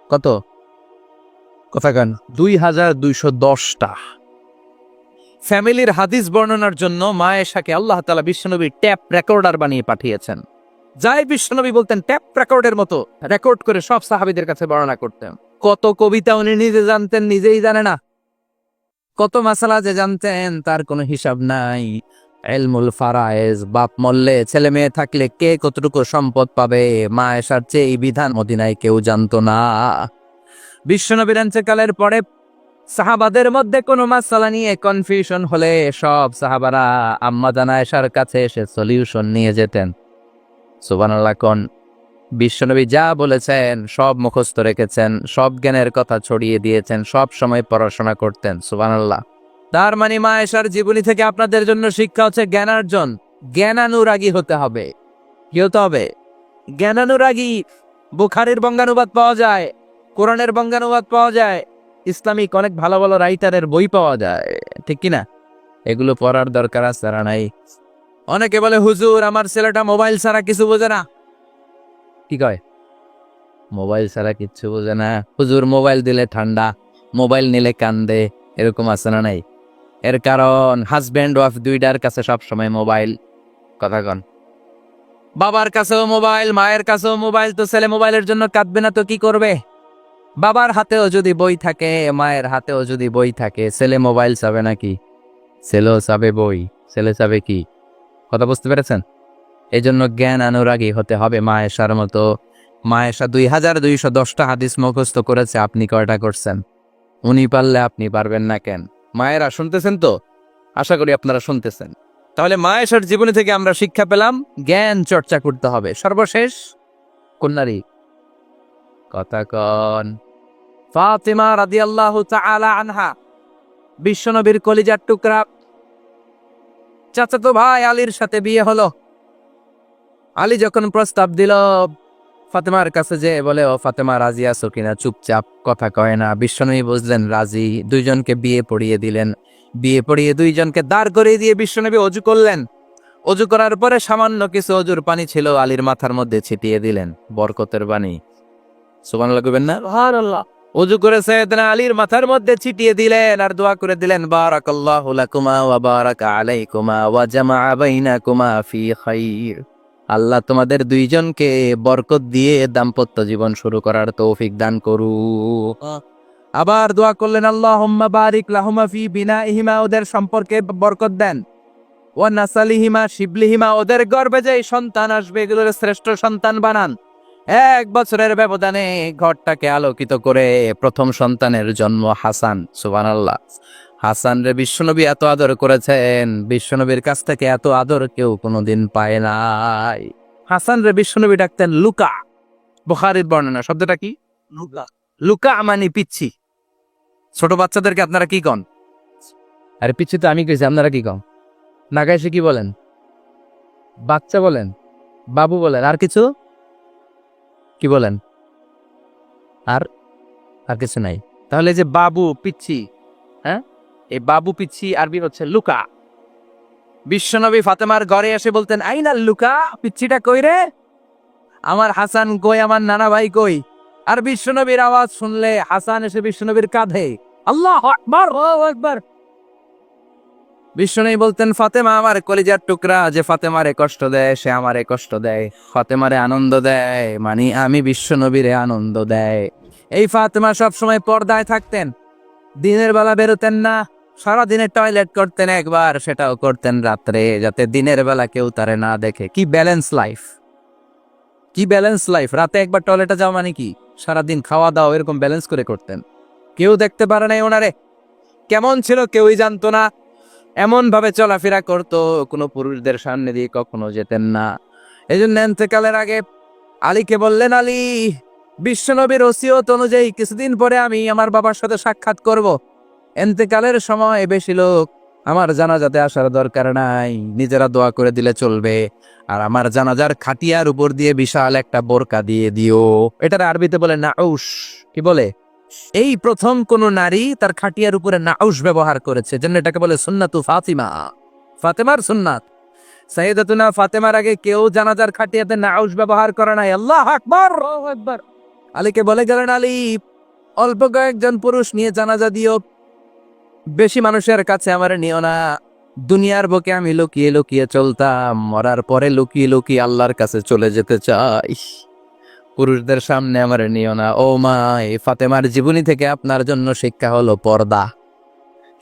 কত কথা গান? 2210টা। ফ্যামিলির হাদিস বর্ণনার জন্য মা আয়েশাকে আল্লাহ তাআলা বিশ্বনবীর ট্যাপ রেকর্ডার বানিয়ে পাঠিয়েছেন। যাই বিশ্বনবী বলতেন ট্যাপ রেকর্ডের মতো রেকর্ড করে সব সাহাবীদের কাছে বর্ণনা করতেন। কত কবিতা উনি নিজে জানতেন, নিজেই জানে না। কত মাসালা যে জানতেন তার কোনো হিসাব নাই। ইলমুল ফারায়েজ, বাপ মরলে ছেলে মেয়ে থাকলে কে কতটুকু সম্পদ পাবে, মা আয়েশার চেয়ে এই বিধান মদিনায় কেউ জানতো না। বিশ্বনবীর ইন্তেকালের পরে সাহাবাদের মধ্যে কোনো মাসালা নিয়ে কনফিউশন হলে সব সাহাবারা আম্মা জান আয়েশার কাছে এসে সলিউশন নিয়ে যেতেন। সুবহানাল্লাহ। কোন বিশ্বনবী যা বলেছেন সব মুখস্থ রেখেছেন, সব জ্ঞানের কথা ছড়িয়ে দিয়েছেন, সব সময় পড়াশোনা করতেন। সুবহানাল্লাহ। তার মানে মা আয়েশার জীবনী থেকে আপনাদের জন্য শিক্ষা হচ্ছে জ্ঞানার্জন, জ্ঞানানুরাগী হতে হবে। কি হতে হবে? জ্ঞানানুরাগী। বুখারীর বঙ্গানুবাদ পাওয়া যায়, কোরআনের বঙ্গানুবাদ পাওয়া যায়, ইসলামিক অনেক ভালো ভালো রাইটারের বই পাওয়া যায়, ঠিক কিনা? এগুলো পড়ার দরকার আছে না নাই? অনেকে বলে হুজুর আমার ছেলেটা মোবাইল ছাড়া কিছু বোঝে না। কি কয়? মোবাইল ছাড়া কিচ্ছু বোঝে না? হুজুর মোবাইল দিলে ঠান্ডা, মোবাইল নিলে কান্দে, এরকম আছে না নাই? এর কারণ হাজব্যান্ড ওয়াইফ দুইটার কাছে সবসময় মোবাইল। কথা কন। বাবার কাছেও মোবাইল, মায়ের কাছেও মোবাইল, তো ছেলে মোবাইলের জন্য কাঁদবে না তো কি করবে? বাবার হাতেও যদি বই থাকে, মায়ের হাতেও যদি বই থাকে, ছেলে মোবাইল চাবে নাকি? ছেলেও চাবে বই, ছেলে চাবে কি? কথা বুঝতে পেরেছেন? এই জন্য জ্ঞান অনুরাগী হতে হবে মা আয়েশার মতো। মা আয়েশা 2210টা হাদিস মুখস্থ করেছে, আপনি কয়টা করছেন? উনি পারলে আপনি পারবেন না কেন? মায়েরা শুনতেছেন তো? আশা করি আপনারা শুনতেছেন। তাহলে মা আয়েশার জীবনী থেকে আমরা শিক্ষা পেলাম জ্ঞান চর্চা করতে হবে। সর্বশেষ কোন নারী? কথা কন। ফাতিমা রাদিয়াল্লাহু তাআলা আনহা, বিশ্বনবীর কলিজার টুকরা। চাচাতো ভাই আলীর সাথে বিয়ে হলো। আলী যখন প্রস্তাব দিল ফাতেমার কাছে, যে বলে ও ফাতেমা রাজি আছো কিনা? চুপচাপ, কথা কয় না। বিশ্বনবী বুঝলেন রাজি, দুইজনকে বিয়ে পড়িয়ে দিলেন। বিয়ে পড়িয়ে দুইজনকে দাঁড় করিয়ে দিয়ে বিশ্বনবী অজু করলেন। অজু করার পরে সামান্য কিছু অজুর পানি ছিল আলীর মাথার মধ্যে ছিটিয়ে দিলেন, বরকতের পানি। সুবহানাল্লাহ কইবেন না? সুবহানাল্লাহ। অজু করে সাইয়েদনা আলীর মাথার মধ্যে ছিটিয়ে দিলেন আর দোয়া করে দিলেন, বারাকাল্লাহু লাকুমা ওয়া বারাকা আলাইকুমা ওয়া জামাআ বাইনাকুমা ফি খাইর। আল্লাহ তোমাদের দুইজনকে বরকত দিয়ে দাম্পত্য জীবন শুরু করার তৌফিক দান করুক। আবার দোয়া করলেন, আল্লাহুম্মা বারিক লাহুমা ফি বিনাইহিমা, ওদের সম্পর্কে বরকত দেন। ওয়া নাসালিহিমা শিবলিহিমা, ওদের গর্ভে যে সন্তান আসবে এগুলোর শ্রেষ্ঠ সন্তান বানান। 1 বছরের ব্যবধানে ঘরটাকে আলোকিত করে প্রথম সন্তানের জন্ম হাসান। সুবহানাল্লাহ। হাসান রে বিশ্বনবী এত আদর করেছেন, বিশ্বনবীর কাছ থেকে এত আদর কেউ কোনোদিন পায় নাই। হাসান রে বিশ্বনবী ডাকতেন লুকা। বুখারীর বর্ণনা, শব্দটা কি? লুকা। লুকা মানে পিচ্ছি। ছোট বাচ্চাদেরকে আপনারা কি কন? আরে পিচ্ছি তো আমি কইছি, আপনারা কি কন? নাগাইছে কি বলেন? বাচ্চা বলেন, বাবু বলেন, আর কিছু কি বলেন? আর আর কিছু নাই। তাহলে যে বাবু পিচ্ছি, হ্যাঁ, এই বাবু পিচ্ছি আরবি হচ্ছে লুকা। বিশ্বনবী ফাতেমার ঘরে এসে বলতেন আইনাল লুকা, পিচ্ছিটা কই রে? আমার হাসান কই, আমার নানা ভাই কই? আর বিশ্বনবীর আওয়াজ শুনলে হাসান এসে বিশ্বনবীর কাঁধে, আল্লাহু আকবার, আল্লাহু আকবার। বিশ্বনবী বলতেন ফাতেমা আমার কলিজার টুকরা, যে ফাতেমারে কষ্ট দেয় সে আমারে কষ্ট দেয়, ফাতেমারে আনন্দ দেয় মানে আমি বিশ্বনবীরে আনন্দ দেয়। এই ফাতেমা সবসময় পর্দায় থাকতেন, দিনের বেলা বেরোতেন না, সারাদিনে টয়লেট করতেন একবার, সেটাও করতেন রাত্রে, যাতে দিনের বেলা কেউ তারে না দেখে। কি ব্যালেন্স লাইফ, কি ব্যালেন্স লাইফ! রাতে একবার টয়লেটে যাওয়া মানে কি সারাদিন খাওয়া দাওয়া এরকম ব্যালেন্স করে করতেন। কেউ দেখতে পারে নাই ওনারে, কেমন ছিল কেউই জানতো না। এমন ভাবে চলাফেরা করতো, কোনো পুরুষদের সামনে দিয়ে কখনো যেতেন না। এই জন্য এন্তেকালের আগে আলীকে বললেন, আলী, বিশ্বনবীর ওসিয়ত অনুযায়ী কিছুদিন পরে আমি আমার বাবার সাথে সাক্ষাৎ করব। এন্তেকালের সময় বেশি লোক আমার জানাজাতে আসার দরকার নাই, নিজেরা দোয়া করে দিলে চলবে। আর আমার জানাজার খাটিয়ার উপর দিয়ে বিশাল একটা বোরকা দিয়ে দিও। এটার আরবিতে বলে নাউশ। কি বলে? এই প্রথম কোন নারী তার খাটিয়ার উপরে নাউশ ব্যবহার করেছে, জন্য এটাকে বলে সুন্নাতু ফাতিমা, ফাতেমার সুন্নাত। সাইয়েদাতুনা ফাতেমার আগে কেউ জানাজার খাটিয়াতে নাউশ ব্যবহার করে নাই। আল্লাহু আকবার, আল্লাহু আকবার। আলীকে বলে গেলেন, আলী, অল্প কয়েকজন পুরুষ নিয়ে জানাজা দিও, বেশি মানুষের কাছে আমার নিও না। দুনিয়ার বুকে আমি লুকিয়ে লুকিয়ে চলতাম, মরার পরে লুকিয়ে লুকিয়ে আল্লাহর কাছে চলে যেতে চাই, পুরুষদের সামনে আমার নিও না। ও মা, এই ফাতেমার জীবনী থেকে আপনার জন্য শিক্ষা হলো পর্দা।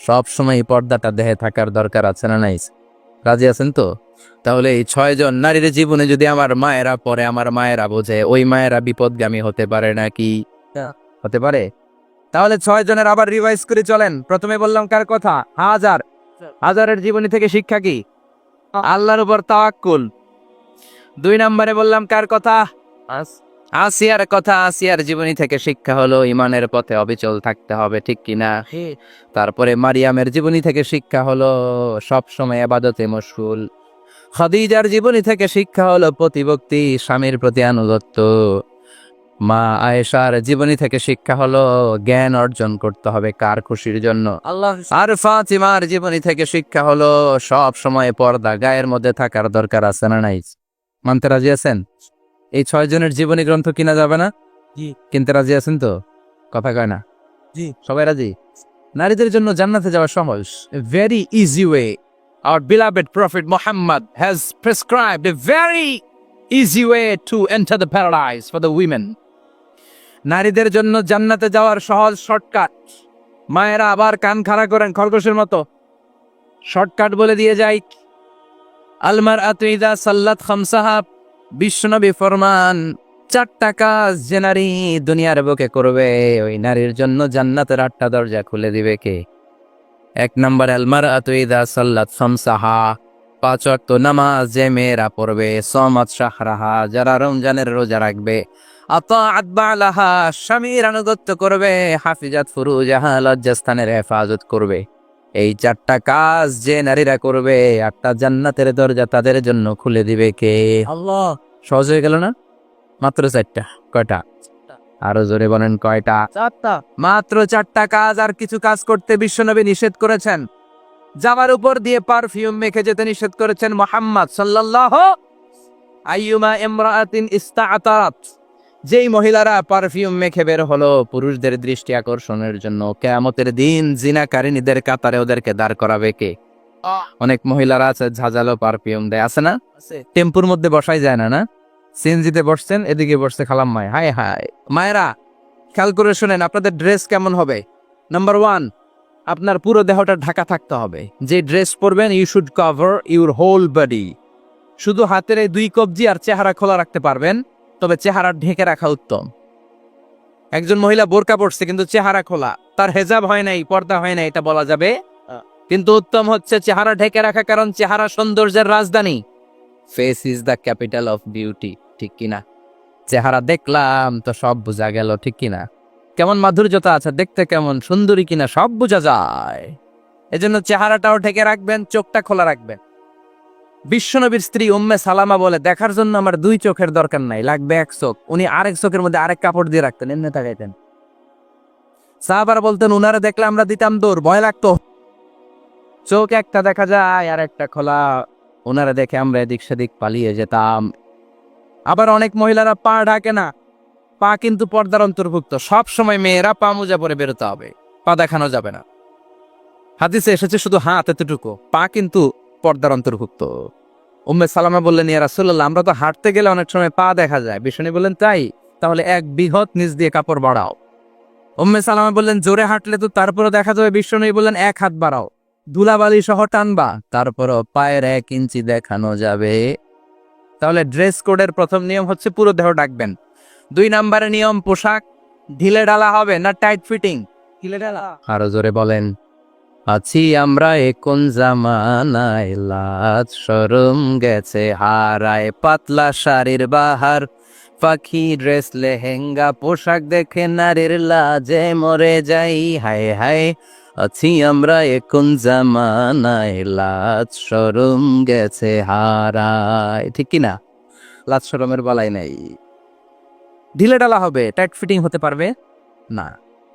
সব সময় পর্দাটা দেহে থাকার দরকার আছে না নাই? রাজি আছেন তো? তাহলে এই 6 জন নারীর জীবনে যদি আমার মায়েরা পরে, আমার মায়েরা বোঝে, ওই মায়েরা বিপদগামী হতে পারে নাকি? হতে পারে। তাহলে 6 জনের আবার রিভাইজ করে চলেন। প্রথমে বললাম কার কথা? হাজার। হাজারের জীবনী থেকে শিক্ষা কি? আল্লাহর উপর তাওয়াক্কুল। 2 নম্বরে বললাম কার কথা? আসিয়ার কথা। আসিয়ার জীবনী থেকে শিক্ষা হলো ইমানের পথে অবিচল থাকতে হবে, ঠিক কিনা? তারপরে মারিয়ামের জীবনী থেকে শিক্ষা হলো সব সময় ইবাদতে মশগুল। খাদিজার জীবনী থেকে শিক্ষা হলো প্রতিভক্তি, স্বামীর প্রতি আনুগত্য। মা আয়েশার জীবনী থেকে শিক্ষা হলো জ্ঞান অর্জন করতে হবে কার খুশির জন্য? আল্লাহ। আর ফাতিমার জীবনী থেকে শিক্ষা হলো সব সময় পর্দা গায়ের মধ্যে থাকার দরকার আছে না নাই? মানতে রাজি আছেন? এই 6 জনের জীবনী গ্রন্থ কিনা যাবে না? জি। কিনতে রাজি আছেন তো? কথা কয় না? জি। সবাই রাজি? নারীদের জন্য জান্নাতে যাওয়া সহজ। A very easy way. Our beloved Prophet Muhammad has prescribed a very easy way to enter the paradise for the women. নারীদের জন্য জান্নাতে যাওয়ার সহজ শর্টকাট। মায়েরা আবার কান খাড়া করেন খরগোশের মতো, শর্টকাট বলে দিয়ে যাই। আলমার আতুইদা সাল্লাত খামসাহা, বিশ্বনবী ফরমান 4টা কাজ যে নারী দুনিয়ার বুকে করবে, ওই নারীর জন্য জান্নাতের 8টা দরজা খুলে দিবে কে? 1 নম্বর, আলমার আতুইদা সাল্লাত খামসাহা, 5 ওয়াক্ত নামাজ যে মেয়েরা পড়বে, সমাত শাহরাহা, যারা রমজানের রোজা রাখবে, আতাআত বালাহা, স্বামীর আনুগত্য করবে, হাফিজাত ফুরুজাহা, লজ্জাস্থানের হেফাজত করবে। এই 4টা কাজ যে নারীরা করবে, 8টা জান্নাতের দরজা তাদের জন্য খুলে দিবে কে? আল্লাহ। সহজ হয়ে গেল না? মাত্র 4টা। কয়টা? আরো জোরে বলেন, কয়টা? 4টা। মাত্র 4টা কাজ। আর কিছু কাজ করতে বিশ্বনবী নিষেধ করেছেন। জামার উপর দিয়ে পারফিউম মেখে যেতে নিষেধ করেছেন মুহাম্মদ সাল্লাল্লাহু। আইয়ুমা ইমরাআতিন ইস্তাআতারাত, যেই মহিলারা পারফিউম মেখে বের হলো পুরুষদের দৃষ্টি আকর্ষণের জন্য, কিয়ামতের দিন জিনাকারিনীদের কাতারে ওদেরকে দাঁড় করাবে কে? অনেক মহিলারা আছে ঝাঁঝালো পারফিউম দেয়, আছে না? টেম্পুর মধ্যে বসাই যায় না, না? সিএনজিতে বসছেন, এদিকে বসছে খালাম্মায়, হায় হায়। মায়েরা খেয়াল করে শুনেন, আপনাদের ড্রেস কেমন হবে? নাম্বার 1, আপনার পুরো দেহটা ঢাকা থাকতে হবে। যে ড্রেস পরবেন you should cover your whole body. শুধু হাতের এই 2 কবজি আর চেহারা খোলা রাখতে পারবেন, তবে চেহারা ঢেকে রাখা উত্তম। একজন মহিলা বোরকা পরছে কিন্তু চেহারা খোলা, তার হেজাব হয় নাই, পর্দা হয় নাই, এটা বলা যাবে, কিন্তু উত্তম হচ্ছে চেহারা ঢেকে রাখা, কারণ চেহারা সৌন্দর্যের রাজধানী। Face is the capital of beauty, ঠিক কিনা? চেহারা দেখলাম তো সব বোঝা গেল, ঠিক কিনা? কেমন মাধুর্যতা আছে, দেখতে কেমন সুন্দরী কিনা সব বোঝা যায়। এজন্য চেহারাটাও ঢেকে রাখবেন, চোখটা খোলা রাখবেন। বিশ্বনবীর স্ত্রী উম্মে সালামা বলে, দেখার জন্য আমার 2 চোখের দরকার নাই, লাগবে 1 চোখ। উনি আরেক চোখের মধ্যে আরেক কাপড় দিয়ে রাখতেন, এমনি তাকাইতেন। সাহাবারা বলতেন, উনারা দেখলে আমরা দিতাম দৌড়, ভয় লাগতো। চোখ একটা দেখা যায় আর একটা খোলা, ওনারা দেখে আমরা এদিক সেদিক পালিয়ে যেতাম। আবার অনেক মহিলারা পা ঢাকে না, পা কিন্তু পর্দার অন্তর্ভুক্ত। সব সময় মেয়েরা পা মোজা পরে বেরোতে হবে, পা দেখানো যাবে না। হাদিসে এসেছে শুধু হাত এতটুকু, পা কিন্তু পর্দার অন্তর্ভুক্ত। উম্মে সালামা বললেন, ইয়া রাসূলুল্লাহ, আমরা তো হাঁটতে গেলে অনেক সময় পা দেখা যায়। বিষ্ণু বললেন, তাই? তাহলে 1 বিঘত নিচ দিয়ে কাপড় বাড়াও। উম্মে সালামা বললেন, জোরে হাঁটলে তো তারপরও দেখা যাবে। বিষ্ণু বললেন, 1 হাত বাড়াও, ধুলাবালি সহ টানবা, তারপরও পায়ের 1 ইঞ্চি দেখানো যাবে। তাহলে ড্রেস কোডের প্রথম নিয়ম হচ্ছে পুরো দেহ ঢাকবেন। 2 নম্বরের নিয়ম, পোশাক ঢিলে ঢালা হবে না টাইট ফিটিং। ঢিলে ঢালা, আরো জোরে বলেন। আছি আমরা কোন জামানায়, লাজ শরম গেছে হারায়, পাতলা শাড়ির বাহার, পাখি ড্রেস লেহেঙ্গা, পোশাক দেখে নারীর লাজে মরে যাই, হায় হায়। আছি আমরা কোন জামানায়, লাজ শরম গেছে হারায়, ঠিক কিনা? লাজ শরমের বালাই নাই। ঢিলে ডালা হবে, টাইট ফিটিং হতে পারবে না।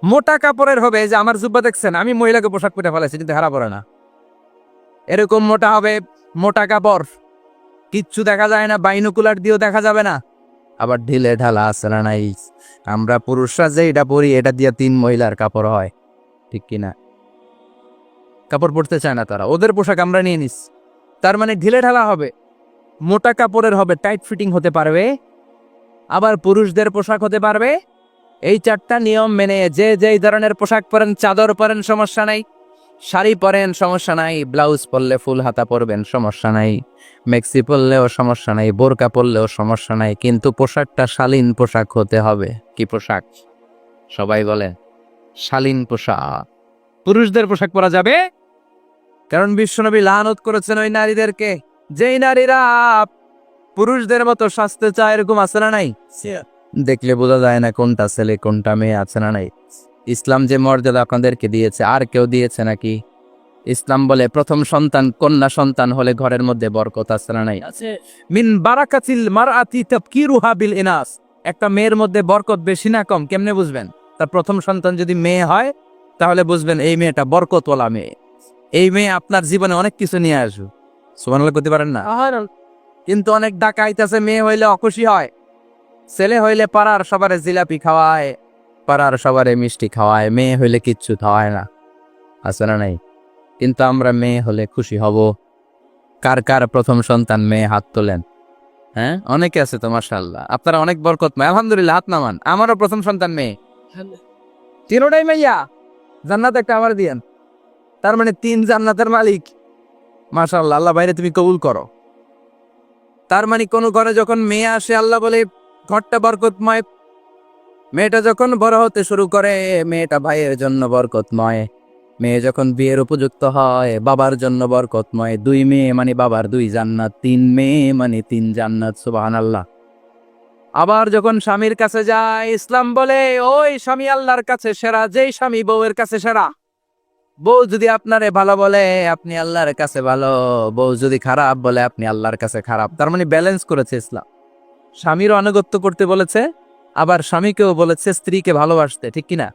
মোটা কাপড়ের হবে, যে আমার জুব্বা দেখছেন, আমি মহিলাকে পোশাক পরে ফেলাইছি কিন্তু হারা পড়ে না, এরকম মোটা হবে। মোটা কাপড়, কিচ্ছু দেখা যায় না, বাইনোকুলার দিয়েও দেখা যাবে না। আবার ঢিলে ঢালা আছে না নাই? আমরা পুরুষরা যে এটা পরি, এটা দিয়ে 3 মহিলার কাপড় হয়, ঠিক কিনা? কাপড় পরতে চায় না তারা, ওদের পোশাক আমরা নিয়ে নিস। তার মানে ঢিলে ঢালা হবে, মোটা কাপড়ের হবে, টাইট ফিটিং হতে পারবে, আবার পুরুষদের পোশাক হতে পারবে। এই 4টা নিয়ম মেনে যে যেই ধরনের পোশাক পরেন, চাদর পরেন সমস্যা নাই, শাড়ি পরেন সমস্যা নাই, ব্লাউজ পরলে ফুল হাতা পরবেন সমস্যা নাই, মেক্সি পরলেও সমস্যা নাই, বোরকা পরলেও সমস্যা নাই, কিন্তু পোশাকটা শালীন পোশাক হতে হবে। কি পোশাক? সবাই বলে শালীন পোশাক। পুরুষদের পোশাক পরা যাবে, কারণ বিশ্বনবী লানত করেছেন ওই নারীদেরকে, যেই নারীরা পুরুষদের মতো সাজতে চায়। এরকম আছে না নাই? দেখলে বোঝা যায় না কোনটা ছেলে কোনটা মেয়ে, আছে না নাই? ইসলাম যে মর্যাদা আপনাদেরকে দিয়েছে, আর কেউ দিয়েছে নাকি? ইসলাম বলে প্রথম সন্তান কন্যা সন্তান হলে ঘরের মধ্যে বরকত, আছে না নাই? আছে। মিন বারাকাতিল মারআতি তাবকিরুহা বিল ইনাস। একটা মেয়ের মধ্যে বরকত বেশি না কম কেমনে বুঝবেন? তার প্রথম সন্তান যদি মেয়ে হয়, তাহলে বুঝবেন এই মেয়েটা বরকতওয়ালা মেয়ে। এই মেয়ে আপনার জীবনে অনেক কিছু নিয়ে আসবে। সুবহানাল্লাহ করতে পারেন না? কিন্তু অনেক ডাকাইতেছে, মেয়ে হইলে অখুশি হয়, ছেলে হইলে পাড়ার সবারে জিলাপি খাওয়ায়, পাড়ার সবারে মিষ্টি খাওয়ায়, মেয়ে হইলে কিচ্ছু খাওয়ায় না, আছে না নাই? কিন্তু আমরা মেয়ে হলে খুশি হব। কার কার প্রথম সন্তান মেয়ে, হাত তোলেন। হ্যাঁ, অনেকে আছে তো, মাশাআল্লাহ, আপনারা অনেক বরকতময়, আলহামদুলিল্লাহ, হাত নামান। আমারও প্রথম সন্তান মেয়ে, 3টাই মাইয়া। জান্নাত একটা আমার দিয়েন, তার মানে 3 জান্নাতের মালিক। মাশাআল্লাহ, আল্লাহ বাইরে তুমি কবুল করো। তার মানে কোন ঘরে যখন মেয়ে আসে, আল্লাহ বলে ঘরটা বরকতময়। মেয়েটা যখন বড় হতে শুরু করে, মেয়েটা ভাইয়ের জন্য বরকতময়। মেয়ে যখন বিয়ের উপযুক্ত হয়, বাবার জন্য বরকতময়। 2 মেয়ে মানে বাবার 2 জান্নাত, 3 মেয়ে মানে 3 জান্নাত। সুবহানাল্লাহ। আবার যখন স্বামীর কাছে যায়, ইসলাম বলে ওই স্বামী আল্লাহর কাছে সেরা, যেই স্বামী বউয়ের কাছে সেরা। বউ যদি আপনারে ভালো বলে, আপনি আল্লাহর কাছে ভালো। বউ যদি খারাপ বলে, আপনি আল্লাহর কাছে খারাপ। তার মানে ব্যালেন্স করেছে ইসলাম। স্বামীরও আনুগত্য করতে বলেছে, আবার স্বামীকেও বলেছে স্ত্রীকে ভালোবাসতে, ঠিক কিনা?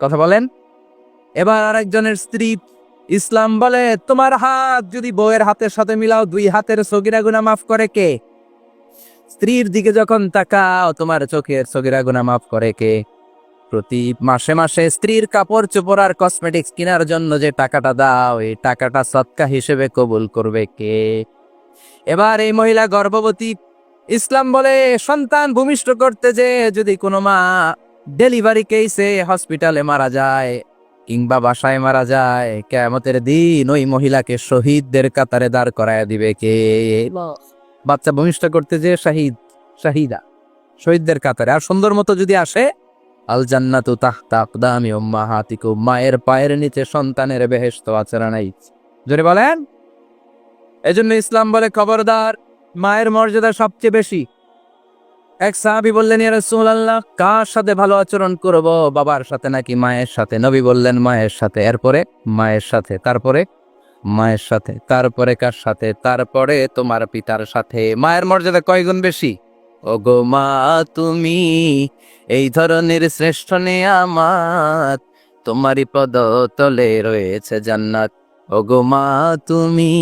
কথা বলেন। এবার আরেকজনের স্ত্রী, ইসলাম বলে তোমার হাত যদি বউয়ের হাতের সাথে মিলাও, 2 হাতের সগীরা গুনাহ মাফ করে কে? স্ত্রীর দিকে যখন তাকাও, তোমার চোখের সগীরা গুনাহ মাফ করে কে? প্রতি মাসে মাসে স্ত্রীর কাপড় চোপড় আর কসমেটিক্স কেনার জন্য যে টাকাটা দাও, এই টাকাটা সদকা হিসেবে কবুল করবে কে? এবার এই মহিলা গর্ভবতী, ইসলাম বলে সন্তান ভূমিষ্ঠ করতে যে যদি কোনো মা ডেলিভারি কেসে হসপিটালে মারা যায়, কিংবা বাসায় মারা যায়, কিয়ামতের দিন ওই মহিলাকে শহীদদের কাতারে দাঁড় করায় দিবে কে? বাচ্চা ভূমিষ্ঠ করতে যে শাহিদা শহীদদের কাতারে। আর সুন্দর মতো যদি আসে, আল জান্নাতু তাহতা আকদামি উম্মাহাতিকুম, মায়ের পায়ের নিচে সন্তানের বেহেশত আছে না নাই? জোরে বলেন। এজন্য ইসলাম বলে খবরদার, মায়ের মর্যাদা সবচেয়ে বেশি। এক সাহাবী বললেন, ইয়া রাসূলুল্লাহ, কার সাথে ভালো আচরণ করব? বাবার সাথে নাকি মায়ের সাথে? নবী বললেন, মায়ের সাথে। এরপরে মায়ের সাথে, তারপরে মায়ের সাথে, তারপরে কার সাথে? তারপরে তোমার পিতার সাথে। মায়ের মর্যাদা কয় গুণ বেশি? ওগো মা তুমি এই ধরনের শ্রেষ্ঠ নেয়ামাত, তোমারই পদতলে রয়েছে জান্নাত। ওগো মা তুমি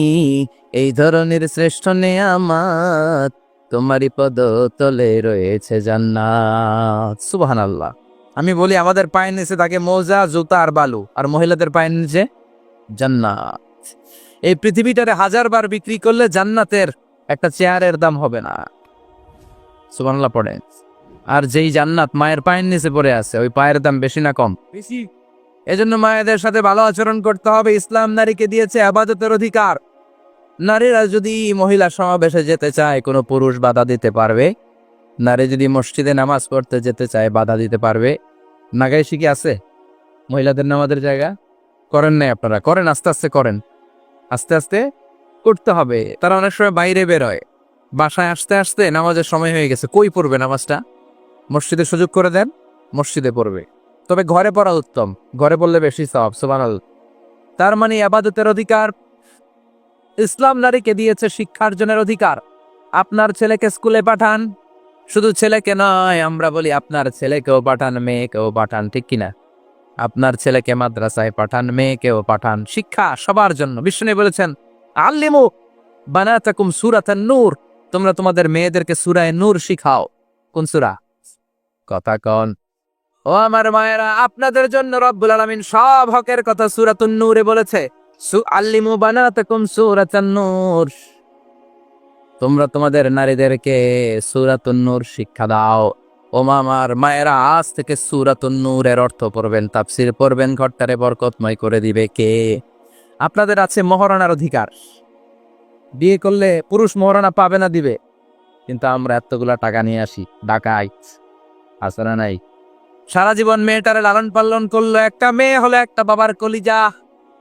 এই ধরনের শ্রেষ্ঠ নেয়ামাত, তোমারই পদতলে রয়েছে জান্নাত। সুবহানাল্লাহ। আমি বলি আমাদের পায়ের নিচে থাকে মোজা, জুতা আর বালু, আর মহিলাদের পায়ের নিচে জান্নাত। এই পৃথিবীটারে 1000 বার বিক্রি করলে জান্নাতের একটা চেয়ারের দাম হবে না। সুবহানাল্লাহ পড়ে। আর যেই জান্নাত মায়ের পায়ের নিচে পড়ে আছে, ওই পায়ের দাম বেশি না কম? বেশি। এজন্য মায়েদের সাথে ভালো আচরণ করতে হবে। ইসলাম নারীকে দিয়েছে ইবাদতের অধিকার। নারীরা যদি মহিলা সমাবেশে যেতে চায়, কোনো পুরুষ বাধা দিতে পারবে? নারী যদি মসজিদে নামাজ পড়তে যেতে চায়, বাধা দিতে পারবে? নাগাইশি কি আছে মহিলাদের নামাজের জায়গা? করেন নাই আপনারা? করেন, আস্তে আস্তে করেন, আস্তে আস্তে করতে হবে। তারা অনেক সময় বাইরে বেরোয়, বাসায় আসতে আসতে নামাজের সময় হয়ে গেছে, কই পড়বে নামাজটা? মসজিদে সুযোগ করে দেন, মসজিদে পড়বে। তবে ঘরে পড়া উত্তম, ঘরে পড়লে বেশি সওয়াব। সুবহানাল্লাহ। তার মানে ইবাদতের অধিকার। ইসলাম নারীকে দিয়েছে শিক্ষার্জনের অধিকার। আপনার ছেলেকে স্কুলে পাঠান, শুধু ছেলেকে নয়, আমরা বলি আপনার ছেলেকেও পাঠান, মেয়েকেও পাঠান, ঠিক কিনা? আপনার ছেলেকে মাদ্রাসায় পাঠান, মেয়েকেও পাঠান। শিক্ষা সবার জন্য। বিষ্ণু বলেছেন, আল্লিমু বানাতাকুম সূরাতান নূর, তোমরা তোমাদের মেয়েদেরকে সূরা নূর শিখাও। কোন সূরা? কথা কন। ও আমার মায়েরা, আপনাদের জন্য রব্বুল আলামিন সব হকের কথা সূরাতুন নূরে বলেছে। আল্লিমু বানাতাকুম সূরাতান নূর, তোমরা তোমাদের নারীদেরকে সূরাতুন নূর শিক্ষা দাও। ও আমার মায়েরা, আজ থেকে সূরাতুন নূরের অর্থ পড়বেন, তাফসীর পড়বেন, ঘরটারে বরকতময় করে দিবে কে? আপনাদের আছে মহারণার অধিকার। বিয়ে করলে পুরুষ মহারণা পাবে না, দিবে। কিন্তু আমরা এতগুলা টাকা নিয়ে আসি, ডাকাইত আছে না নাই? সারা জীবন মেয়েটারে লালন পালন করলো, একটা মেয়ে হলো একটা বাবার কলিজা।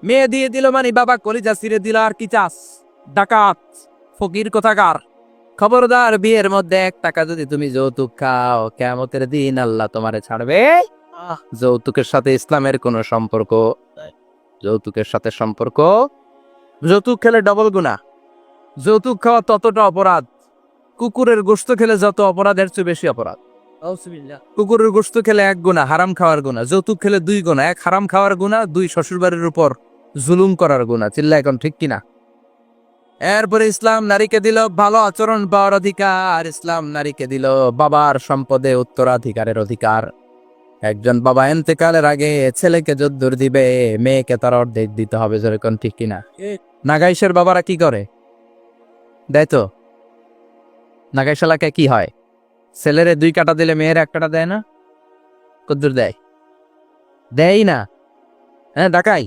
মেয়ে দিয়ে দিল মানে বাবা কলিজা ছিঁড়ে দিল, আর কি চাস? ডাকাত, ফকির কোথাকার। খবরদার, বিয়ের মধ্যে 1 টাকা যদি তুমি যৌতুক খাও, কিয়ামতের দিন আল্লাহ তোমারে ছাড়বে। যৌতুকের সাথে ইসলামের কোনো সম্পর্ক? যৌতুকের সাথে সম্পর্ক? যৌতুক খেলে ডবল গুনাহ। যৌতুক খাওয়া ততটা অপরাধ, কুকুরের গোশত খেলে যত অপরাধের চেয়ে বেশি অপরাধ। কুকুরের গোশত খেলে 1 গুনাহ, হারাম খাওয়ার গুনাহ। যৌতুক খেলে 2 গুনাহ, 1 হারাম খাওয়ার গুনাহ, 2 শ্বশুরবাড়ির উপর জুলুম করার গুনাহ। চিল্লা এখন ঠিক কিনা? এরপরে ইসলাম নারীকে দিল ভালো আচরণ পাওয়ার অধিকার। ইসলাম নারীকে দিল বাবার সম্পদে উত্তরাধিকারের অধিকার। একজন বাবা এন্তেকালের আগে ছেলেকে যদ্দুর দিবে, মেয়েকে তার অর্ধেক দিতে হবে। যেরকম ঠিক কিনা? নাগাইশের বাবারা কি করে? দেয় তো। নাগাইশ এলাকায় কি হয়? ছেলেরে 2 কাটা দিলে মেয়ের 1 কাটা দেয় না? কদ্দুর দেয়? দেয় না। হ্যাঁ, ডাকাই।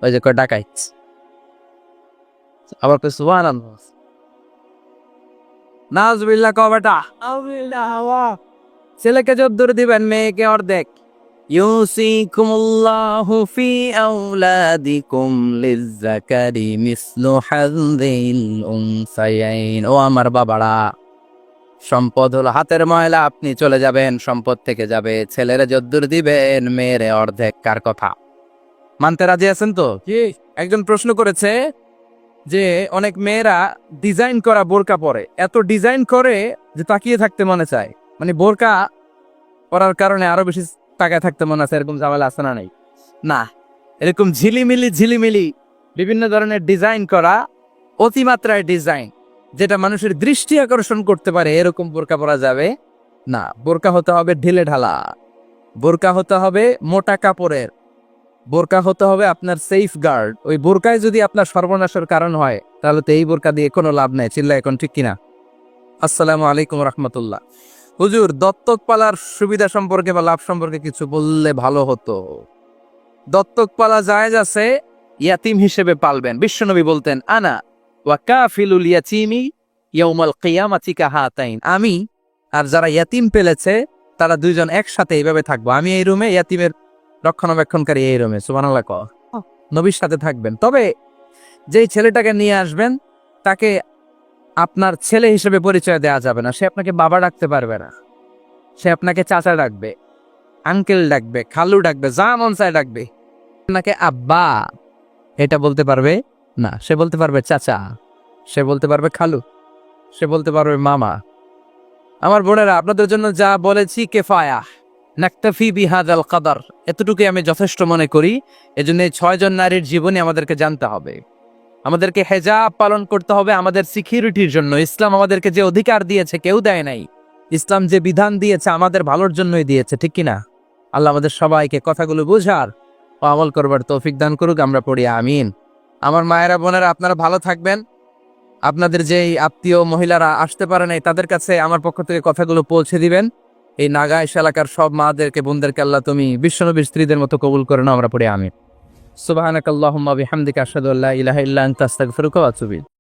ওই যে কয় ডাকাই। আবার কই সুবহানাল্লাহ। নাউজুবিল্লাহ কও বেটা। ছেলেকে যদ্দুর দিবেন, মেয়েকে অর্ধেক। ইউসিকুমুল্লাহু ফি আওলাদিকুম লিযযাকারি মিসলু হাযযিল উনসায়াইন। ও আমার বাবারা, সম্পদ হলো হাতের ময়লা, আপনি চলে যাবেন, সম্পদ থেকে যাবে। ছেলেরে যদ্দুর দিবেন, মেয়েরে অর্ধেক। কার কথা মানতে রাজি আছেন তো? একজন প্রশ্ন করেছে যে অনেক মেয়েরা ডিজাইন করা বোরকা পরে, এত ডিজাইন করে যে তাকিয়ে থাকতে মনে চায়। মানে বোরকা পরার কারণে আরো বেশি তাকায় থাকতে মনে আছে, এরকম ঝামেলা আছে না নাই? না, এরকম ঝিলিমিলি বিভিন্ন ধরনের ডিজাইন করা, অতিমাত্রায় ডিজাইন, যেটা মানুষের দৃষ্টি আকর্ষণ করতে পারে, এরকম বোরকা পরা যাবে না। বোরকা হতে হবে ঢিলে ঢালা, বোরকা হতে হবে মোটা কাপড়ের, বোরকা হতে হবে আপনার সেফ গার্ড। ওই বোরকায় যদি আপনার সর্বনাশের কারণ হয়, তাহলে তো এই বোরকা দিয়ে কোনো লাভ নাই। চিল্লা এখন ঠিক কিনা? আসসালামু আলাইকুম রাহমাতুল্লাহ। হুজুর, দত্তক পালার সুবিধা সম্পর্কে বা লাভ সম্পর্কে কিছু বললে ভালো হতো। দত্তক পালা জায়েজ আছে, ইয়াতিম হিসেবে পালবেন। বিশ্বনবী বলতেন, আনা ওয়া কাফিলুল ইয়াতিমি ইয়াউমাল কিয়ামাতি কাহাতাইন, আমি আর যারা ইয়াতিম পেলেছে তারা দুইজন একসাথে এইভাবে থাকবো। আমি এই রুমে, ইয়াতিমের রক্ষণাবেক্ষণকারী এই রুমে। সুবহানাল্লাহ ক নবীর সাথে থাকবেন। তবে যেই ছেলেটাকে নিয়ে আসবেন তাকে আপনার ছেলে হিসেবে পরিচয় দেওয়া যাবে না। সে আপনাকে বাবা ডাকতে পারবে না, সে আপনাকে চাচা ডাকবে, আঙ্কেল ডাকবে, খালু ডাকবে, যা মন চায় ডাকবে। আপনাকে আব্বা এটা বলতে পারবে না। সে বলতে পারবে চাচা, সে বলতে পারবে খালু, সে বলতে পারবে মামা। আমার বোনেরা, আপনাদের জন্য যা বলেছি কেফায়া, নাকতাফি বিহাদাল কাদার, এতটুকুই আমি যথেষ্ট মনে করি। এজন্য এই 6 জন নারীর জীবনী আমাদেরকে জানতে হবে, আমাদেরকে হেজাব পালন করতে হবে আমাদের সিকিউরিটির জন্য। ইসলাম আমাদেরকে যে অধিকার দিয়েছে কেউ দেয় নাই। ইসলাম যে বিধান দিয়েছে আমাদের ভালোর জন্যই দিয়েছে, ঠিক কিনা? আল্লাহ আমাদের সবাইকে কথাগুলো বুঝার ও আমল করবার তৌফিক দান করুক। আমরা পড়ি আমিন। আমার মায়েরা বোনেরা, আপনারা ভালো থাকবেন। আপনাদের যেই আত্মীয় মহিলারা আসতে পারে নাই তাদের কাছে আমার পক্ষ থেকে কথাগুলো পৌঁছে দিবেন। এই নাগাইশ এলাকার সব মাদেরকে, বোনদেরকে আল্লাহ তুমি বিশ্বনবীর স্ত্রীদের মতো কবুল করে নাও। আমরা পড়ি আমিন। সুবহানাকাল্লাহুম্মা বিহামদিকা আশহাদু আল্লা ইলাহা ইল্লা আনতা আস্তাগফিরুকা ওয়া আতুবু ইলাইক।